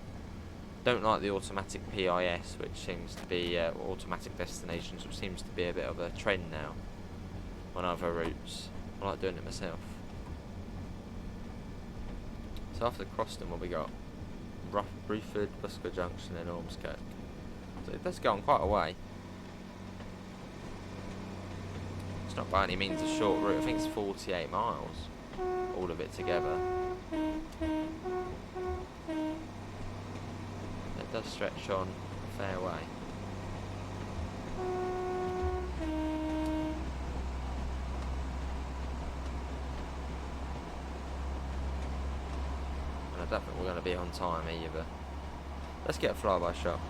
Don't like the automatic PIS, which seems to be automatic destinations, which seems to be a bit of a trend now on other routes. I like doing it myself. So after Croston, what we got? Rufford, Burscough Junction, and Ormskirk. So it does go on quite a way. It's not by any means a short route. I think it's 48 miles, all of it together. It does stretch on a fair way. And I don't think we're going to be on time either. Let's get a flyby shot.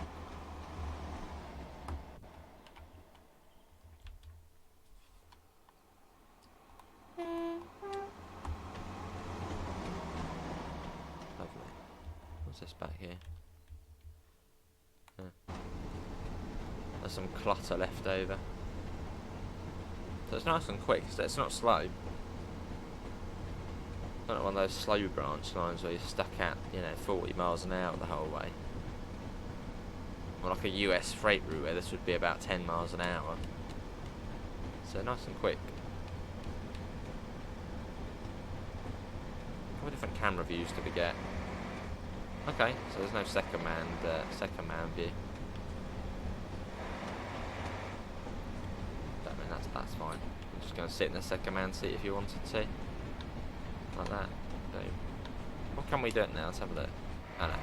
Lovely. What's this back here? There's some clutter left over. So it's nice and quick, so it's not slow. Not one of those slow branch lines where you're stuck at, 40 miles an hour the whole way. Or like a US freight route where this would be about 10 miles an hour. So nice and quick. A couple of different camera views do we get? Okay, so there's no second man view. That's fine. I'm just going to sit in the second man seat if you wanted to. Like that. Boom. What can we do now? Let's have a look. I know.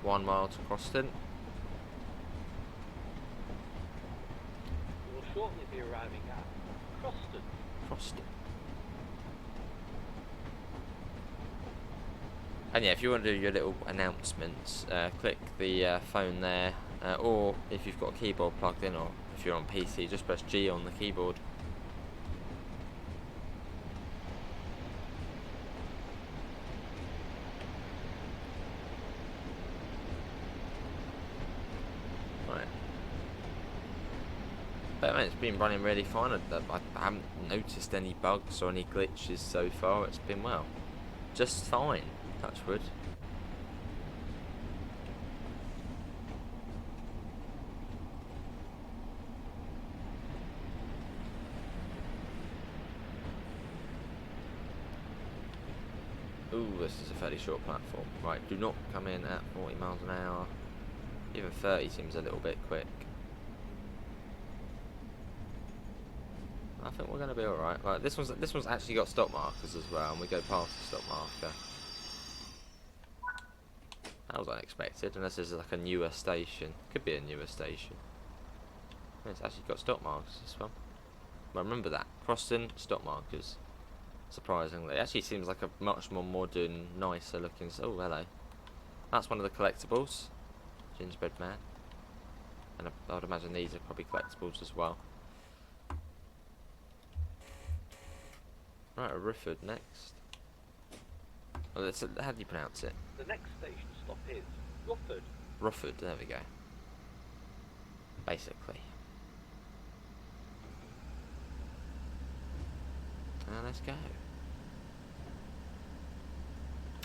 One mile to Croston. We'll shortly be arriving at Croston. Croston. And yeah, if you want to do your little announcements, click the phone there, or if you've got a keyboard plugged in, or if you're on PC, just press G on the keyboard. But I mean, it's been running really fine. I haven't noticed any bugs or any glitches so far. It's been, well, just fine. Touch wood. Ooh, this is a fairly short platform. Right, do not come in at 40 miles an hour. Even 30 seems a little bit quick. I think we're going to be alright. Right, this one's actually got stop markers as well, and we go past the stop marker. That was unexpected, unless this is like a newer station. Could be a newer station. It's actually got stop markers, this one. Well, remember that. Croston, stop markers. Surprisingly. It actually seems like a much more modern, nicer looking... Oh, hello. That's one of the collectibles. Gingerbread man. And I would imagine these are probably collectibles as well. Right, Rufford next. Well, how do you pronounce it? The next station stop is Rufford. Rufford, there we go. Basically. Now let's go.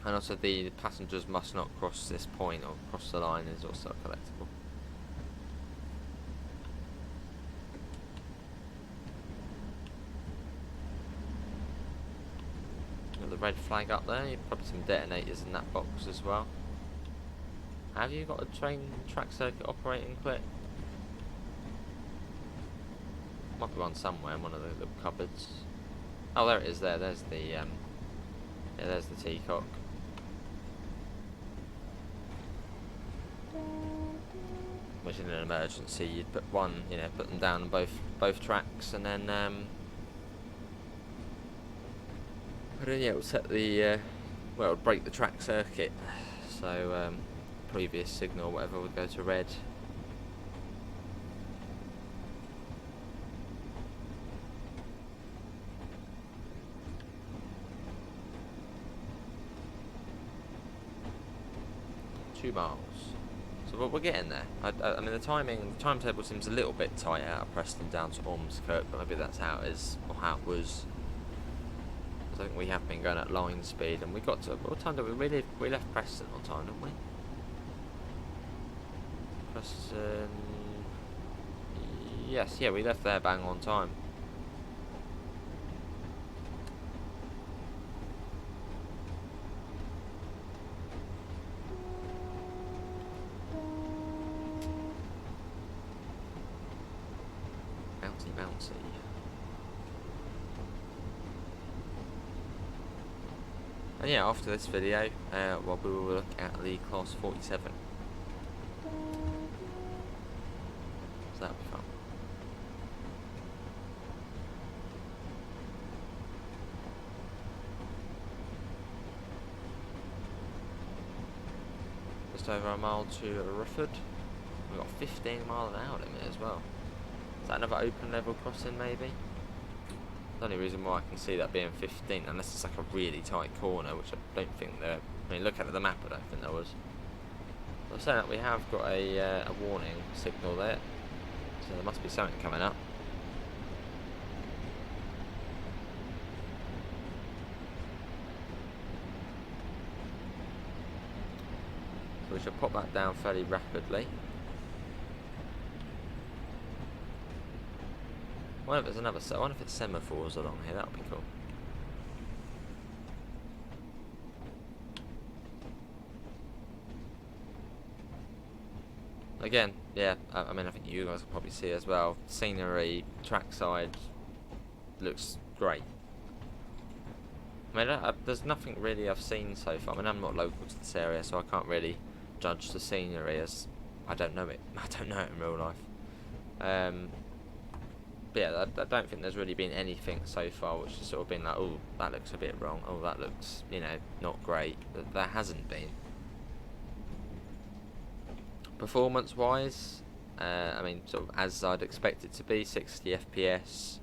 And also the passengers must not cross this point or cross the line is also collectible. Got the red flag up there, probably some detonators in that box as well. Have you got a track circuit operating clip? Might be one somewhere in one of the little cupboards. Oh, there it is. There's the yeah, there's the teacock. Which in an emergency, you'd put one, put them down on both tracks, and then yeah, it will set the well, it would break the track circuit. So previous signal, or whatever, would go to red. Miles. So we're getting there. I mean, the timetable seems a little bit tight out of Preston down to Ormskirk, but maybe that's how it is, or how it was. Because I think we have been going at line speed, and we got to, what time did we left Preston on time, didn't we? Preston, yes, yeah, we left there bang on time. Bouncy. And yeah, after this video, well, we will look at the Class 47. So that'll be fun. Just over a mile to Rufford. We've got 15 mile an hour limit as well. Is that another open level crossing maybe? The only reason why I can see that being 15, unless it's like a really tight corner, which I don't think there... I mean, look at the map, I don't think there was. So saying that we have got a warning signal there, so there must be something coming up. So we should pop that down fairly rapidly. I wonder if there's another set. I wonder if it's semaphores along here. That would be cool. Again, yeah. I mean, I think you guys can probably see as well. Scenery, trackside, looks great. I mean, there's nothing really I've seen so far. I mean, I'm not local to this area, so I can't really judge the scenery as I don't know it. I don't know it in real life. But yeah, I don't think there's really been anything so far which has sort of been like, oh, that looks a bit wrong, oh, that looks, not great. There hasn't been. Performance-wise, I mean, sort of as I'd expect it to be, 60 FPS.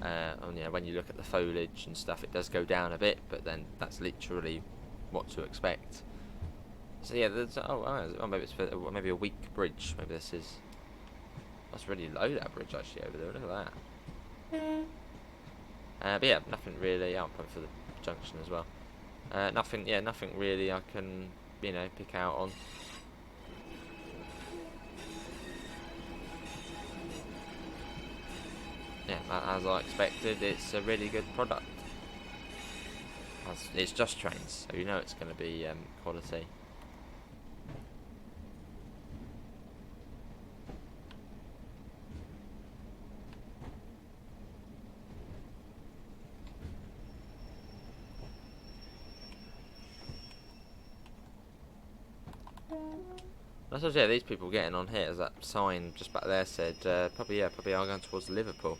And when you look at the foliage and stuff, it does go down a bit, but then that's literally what to expect. So yeah, there's maybe it's maybe a weak bridge. Maybe this is. That's really low, that bridge actually over there. Look at that. But yeah, nothing really. I'll put for the junction as well. Nothing. Yeah, nothing really I can, you know, pick out on. Yeah, as I expected, it's a really good product. It's just trains, so you know it's going to be quality. I suppose, yeah, these people getting on here, as that sign just back there said, probably are going towards Liverpool.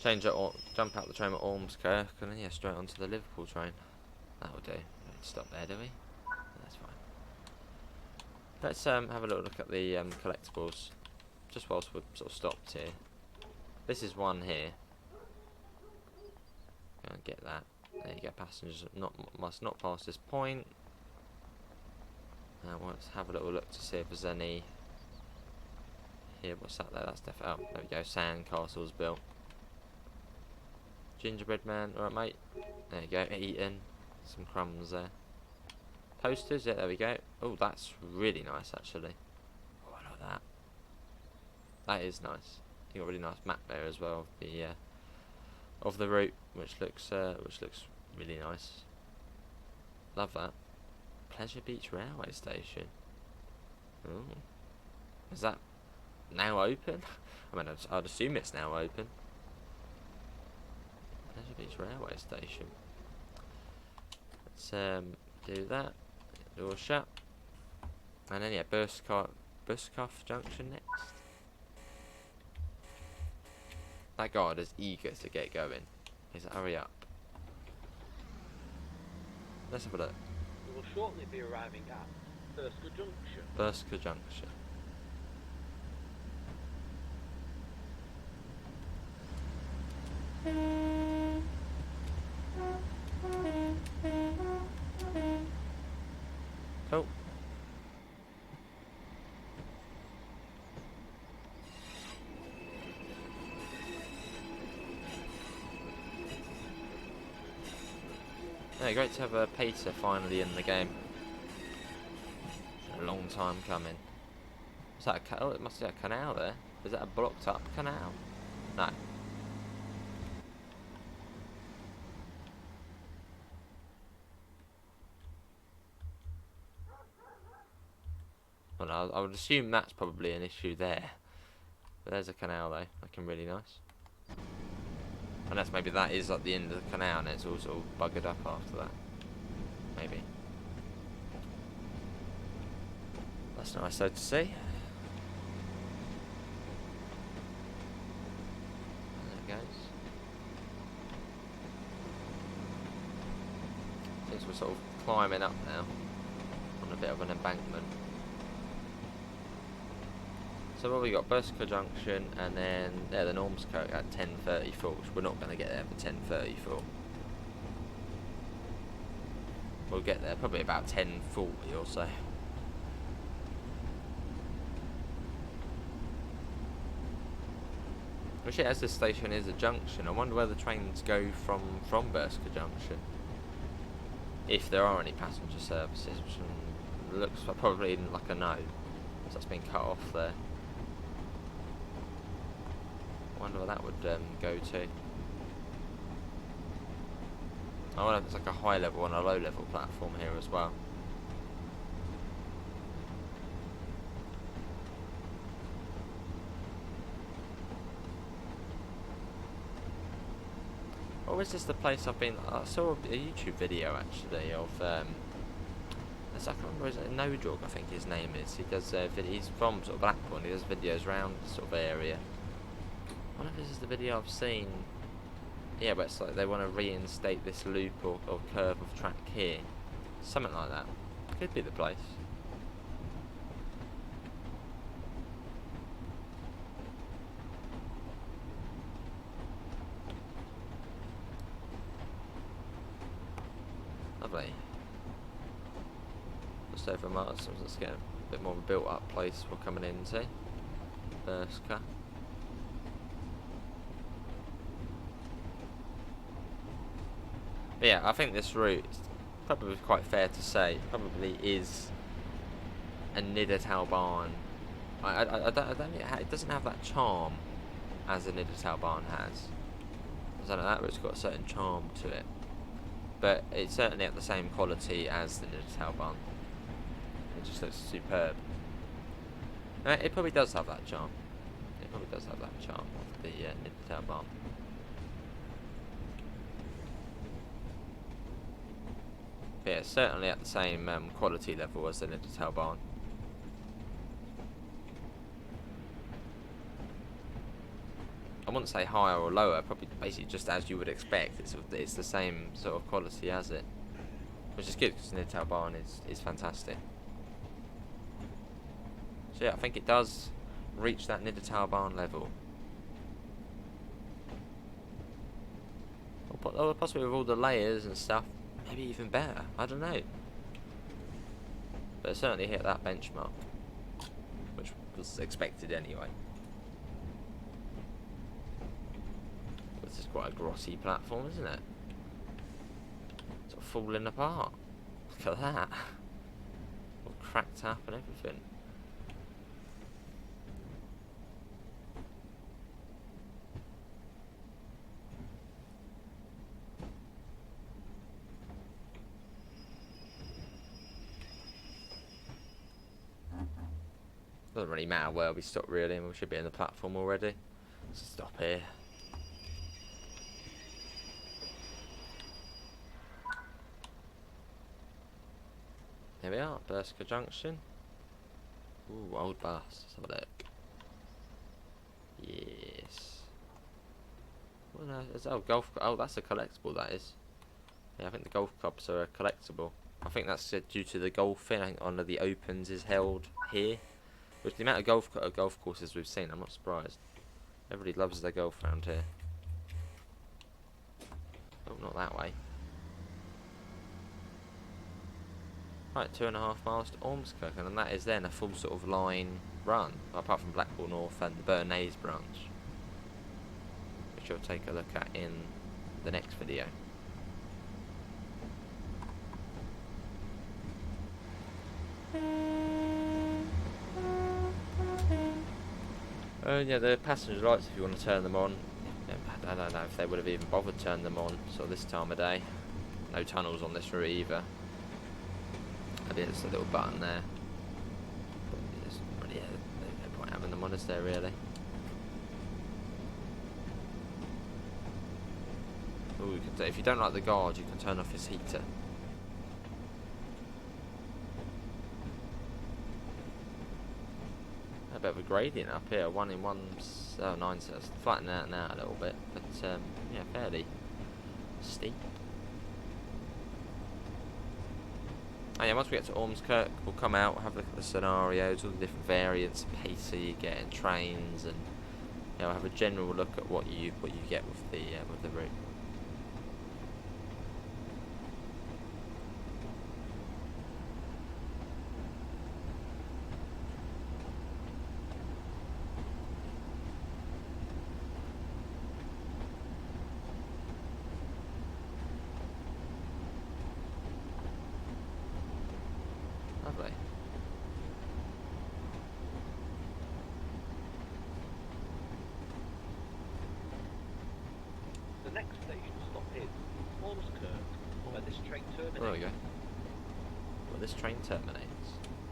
Change it, jump out the train at Ormskirk, and then yeah, straight onto the Liverpool train. That'll do. Don't stop there, do we? That's fine. Let's have a little look at the collectibles, just whilst we're sort of stopped here. This is one here. Go and get that. There you go. Passengers must not pass this point. Let's have a little look to see if there's any here. What's that there? That's definitely. Oh, there we go. Sand castles built. Gingerbread man. Alright, mate. There you go. Eating. Some crumbs there. Posters. Yeah, there we go. Oh, that's really nice actually. Oh, I like that. That is nice. You got a really nice map there as well of the route, which looks really nice. Love that. Pleasure Beach Railway Station. Oh, is that now open? I mean, I'd assume it's now open. Pleasure Beach Railway Station. Let's do that. Door shut. And then yeah, Burscough Junction next. That guard is eager to get going. He's like, hurry up. Let's have a look. We will shortly be arriving at Burscough Junction. Burscough Junction. Cool. Yeah, great to have a Peter finally in the game. A long time coming. Is that oh, it must be a canal there. Is that a blocked up canal? No. Well, I would assume that's probably an issue there. But there's a canal though, looking really nice. Unless maybe that is like the end of the canal and it's all sort of buggered up after that. Maybe. That's nice though to see. There it goes. Since we're sort of climbing up now on a bit of an embankment. So what we got? Burscough Junction and then the Ormskirk at 10:34, which we're not going to get there for 10:34. We'll get there probably about 10:40 or so. Which, as this station is a junction, I wonder where the trains go from Burscough Junction. If there are any passenger services, which looks probably like a no, so that's been cut off there. I wonder where that would go to. I wonder if it's like a high level and a low level platform here as well. Or is this the place I've been? I saw a YouTube video actually of I can't remember, is it Nodog, I think his name is. He does he's from sort of Blackpool and he does videos around this sort of area. I wonder if this is the video I've seen. Yeah, but it's like they want to reinstate this loop or curve of track here. Something like that. Could be the place. Lovely. Just over miles, so let's get a bit more of a built up place we're coming into. Burscough. But yeah, I think this route, is probably quite fair to say, probably is a Niddertal barn. I don't think it doesn't have that charm as a Niddertal barn has. I don't know, that route's got a certain charm to it. But it's certainly at the same quality as the Niddertal barn. It just looks superb. It probably does have that charm. It probably does have that charm of the Niddertal barn. But yeah, it's certainly at the same quality level as the Niddertal barn. I wouldn't say higher or lower, probably basically just as you would expect. It's the same sort of quality as it, which is good because the Niddertal barn is fantastic. So yeah, I think it does reach that Niddertal barn level. Or possibly with all the layers and stuff, maybe even better. I don't know. But it certainly hit that benchmark, which was expected anyway. This is quite a grotty platform, isn't it? Sort of falling apart. Look at that. All cracked up and everything. Doesn't really matter where we stop really, we should be in the platform already. Let's stop here. Here we are, Burscough Junction. Ooh, old bus. Let's have a look. Yes. What on earth is that? Oh, golf. Oh, that's a collectible. That is. Yeah, I think the golf clubs are a collectible. I think that's due to the golfing. I think one of the opens is held here. Which the amount of golf courses we've seen, I'm not surprised. Everybody loves their golf around here. Oh, not that way. Right, 2.5 miles to Ormskirk, and that is then a full sort of line run, apart from Blackpool North and the Bernays branch, which you'll take a look at in the next video. Yeah, the passenger lights, if you want to turn them on. I don't know if they would have even bothered turning them on sort of this time of day. No tunnels on this route either. Maybe there's a little button there. But there's really no point having them on, is there really? Ooh, if you don't like the guard, you can turn off his heater. A bit of a gradient up here, 1 in 1, 9, so it's flattening out now a little bit, but yeah, fairly steep. And yeah, once we get to Ormskirk, we'll come out, have a look at the scenarios, all the different variants of pacer you get in trains, and you know, have a general look at what you get with the route. Lovely. The next station stop is Ormskirk, where this train terminates. There we go. Where this train terminates.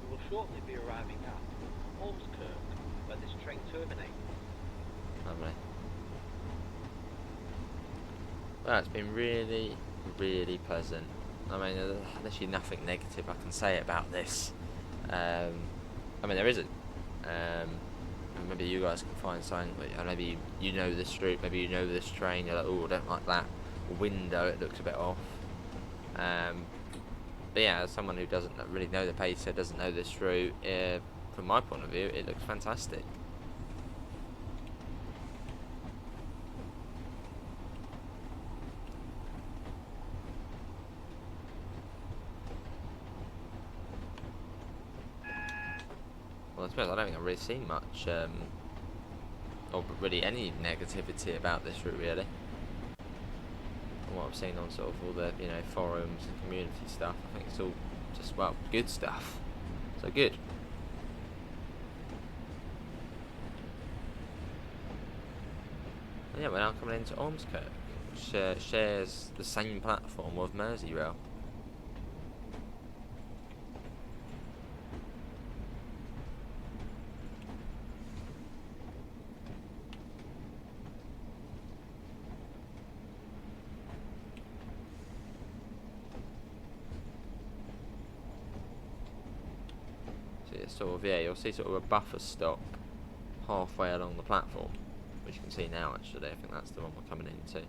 We will shortly be arriving at Ormskirk, where this train terminates. Lovely. Well, it's been really, really pleasant. I mean, there's literally nothing negative I can say about this. I mean, there isn't. Maybe you guys can find something. Maybe you know this route. Maybe you know this train. You're like, oh, I don't like that window. It looks a bit off. But yeah, as someone who doesn't really know the pacer, doesn't know this route, from my point of view, it looks fantastic. Well, I suppose I don't think I've really seen much or really any negativity about this route really. From what I've seen on sort of all the, you know, forums and community stuff, I think it's all just, well, good stuff. So good. And yeah, we're now coming into Ormskirk, which shares the same platform with Merseyrail. So yeah, sort of, yeah, you'll see sort of a buffer stop halfway along the platform, which you can see now actually. I think that's the one we're coming into.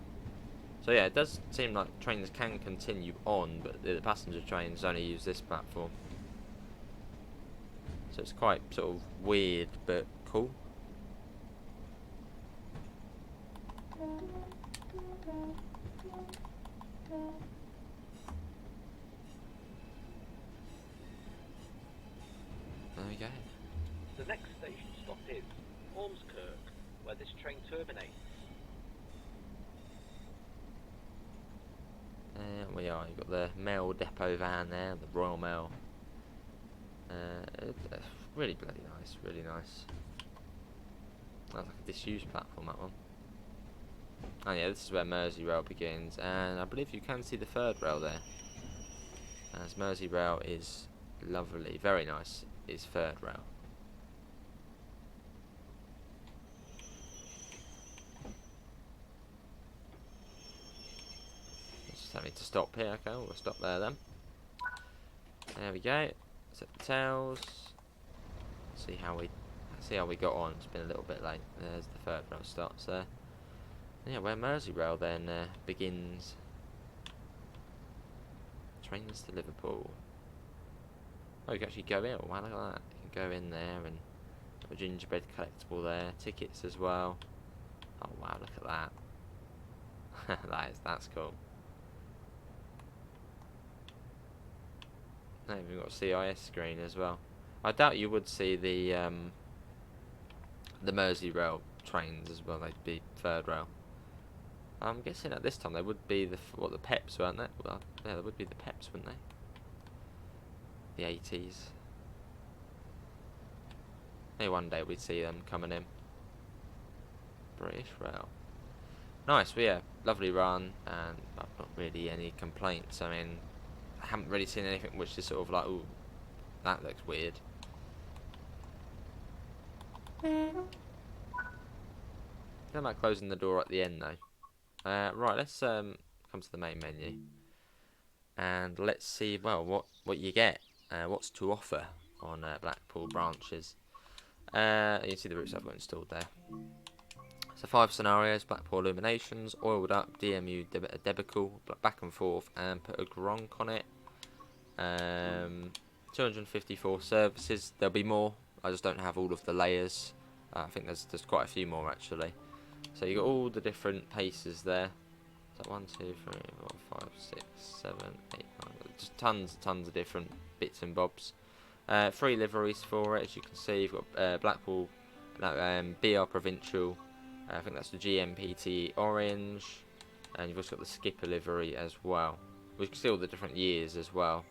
So yeah, it does seem like trains can continue on, but the passenger trains only use this platform. So it's quite sort of weird, but cool. There we go. The next station stop is Ormskirk, where this train terminates. There we are. You've got the mail depot van there, the Royal Mail. Really bloody nice, really nice. That's like a disused platform, that one. Oh yeah, this is where Merseyrail begins, and I believe you can see the third rail there. As Merseyrail is lovely, very nice, is third rail. Just having to stop here. Okay, we'll stop there then. There we go. Set the tails. See how we got on. It's been a little bit late. There's the third rail starts there. Yeah, where Merseyrail then begins. Trains to Liverpool. Oh, you can actually go in. Wow, look at that. You can go in there and have a gingerbread collectible there. Tickets as well. Oh wow, look at that. That's cool. No, we've got a CIS screen as well. I doubt you would see the Merseyrail trains as well. They'd be third rail. I'm guessing at this time they would be the Peps, weren't they? Well, yeah, they would be the Peps, wouldn't they? The 80s. Maybe one day we'd see them coming in. British Rail. Nice, well, yeah, lovely run, and not really any complaints. I mean, I haven't really seen anything which is sort of like, ooh, that looks weird. How about closing the door at the end though? Right, let's come to the main menu, and let's see, well, what you get, what's to offer on Blackpool branches. You can see the routes I've got installed there. So 5 scenarios: Blackpool Illuminations, oiled up, DMU debacle, back and forth, and put a gronk on it. 254 services. There'll be more. I just don't have all of the layers. I think there's quite a few more actually. So you got all the different paces there. So 1, 2, 3, 4, 5, 6, 7, 8, 9. Just tons of different bits and bobs. 3 liveries for it, as you can see. You've got Blackpool, BR Provincial. I think that's the GMPT Orange, and you've also got the Skipper livery as well. We can see all the different years as well.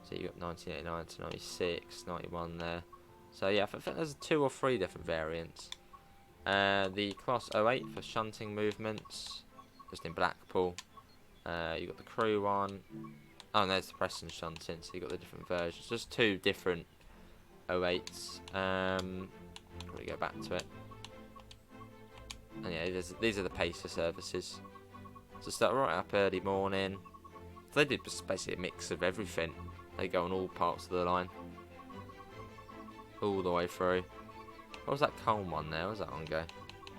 So you've got 1989 to 96, 91 there. So yeah, I think there's 2 or 3 different variants. The Class 08 for shunting movements, just in Blackpool. You've got the crew one. Oh, and there's the Preston shunting, so you've got the different versions. Just 2 different 08s. Probably go back to it. And yeah, these are the pacer services. So start right up early morning. So they did basically a mix of everything. They go on all parts of the line, all the way through. What was that Colne one there? Where was that one go?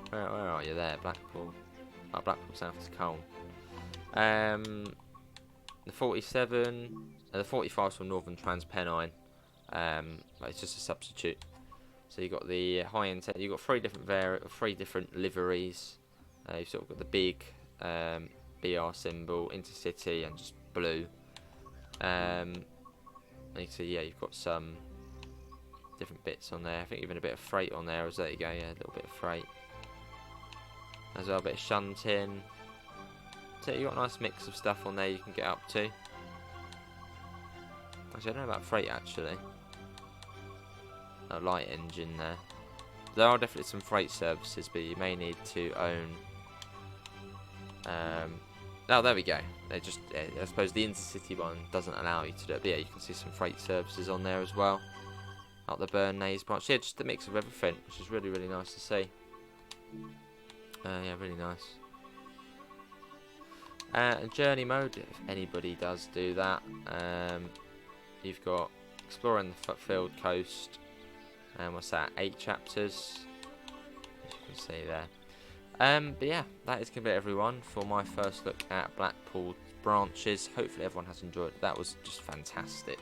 Where are you there? Blackpool. Oh, Blackpool South to Colne. The 47, the 45's from Northern Transpennine. But it's just a substitute. So you got the high end. You got 3 different liveries. You've sort of got the big BR symbol, Intercity, and just blue. And you see, yeah, you've got some different bits on there. I think even a bit of freight on there. There you go, yeah, a little bit of freight. As well, a bit of shunting. So you've got a nice mix of stuff on there you can get up to. Actually, I don't know about freight, actually. A light engine there. There are definitely some freight services, but you may need to own... oh, there we go. They just, I suppose the intercity one doesn't allow you to do it. But yeah, you can see some freight services on there as well. Like the Bernays branch. Yeah, just a mix of everything, which is really, really nice to see. Yeah, really nice. Journey mode, if anybody does do that. You've got exploring the Futfield coast. And what's that? 8 chapters, as you can see there. But yeah, that is going to be everyone for my first look at Blackpool branches. Hopefully everyone has enjoyed it. That was just fantastic.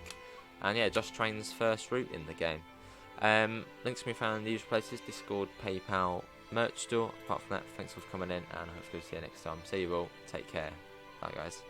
And yeah, Just Train's first route in the game. Links can be found in the usual places: Discord, PayPal, merch store. Apart from that, thanks for coming in, and hopefully see you next time. See you all. Take care. Bye, guys.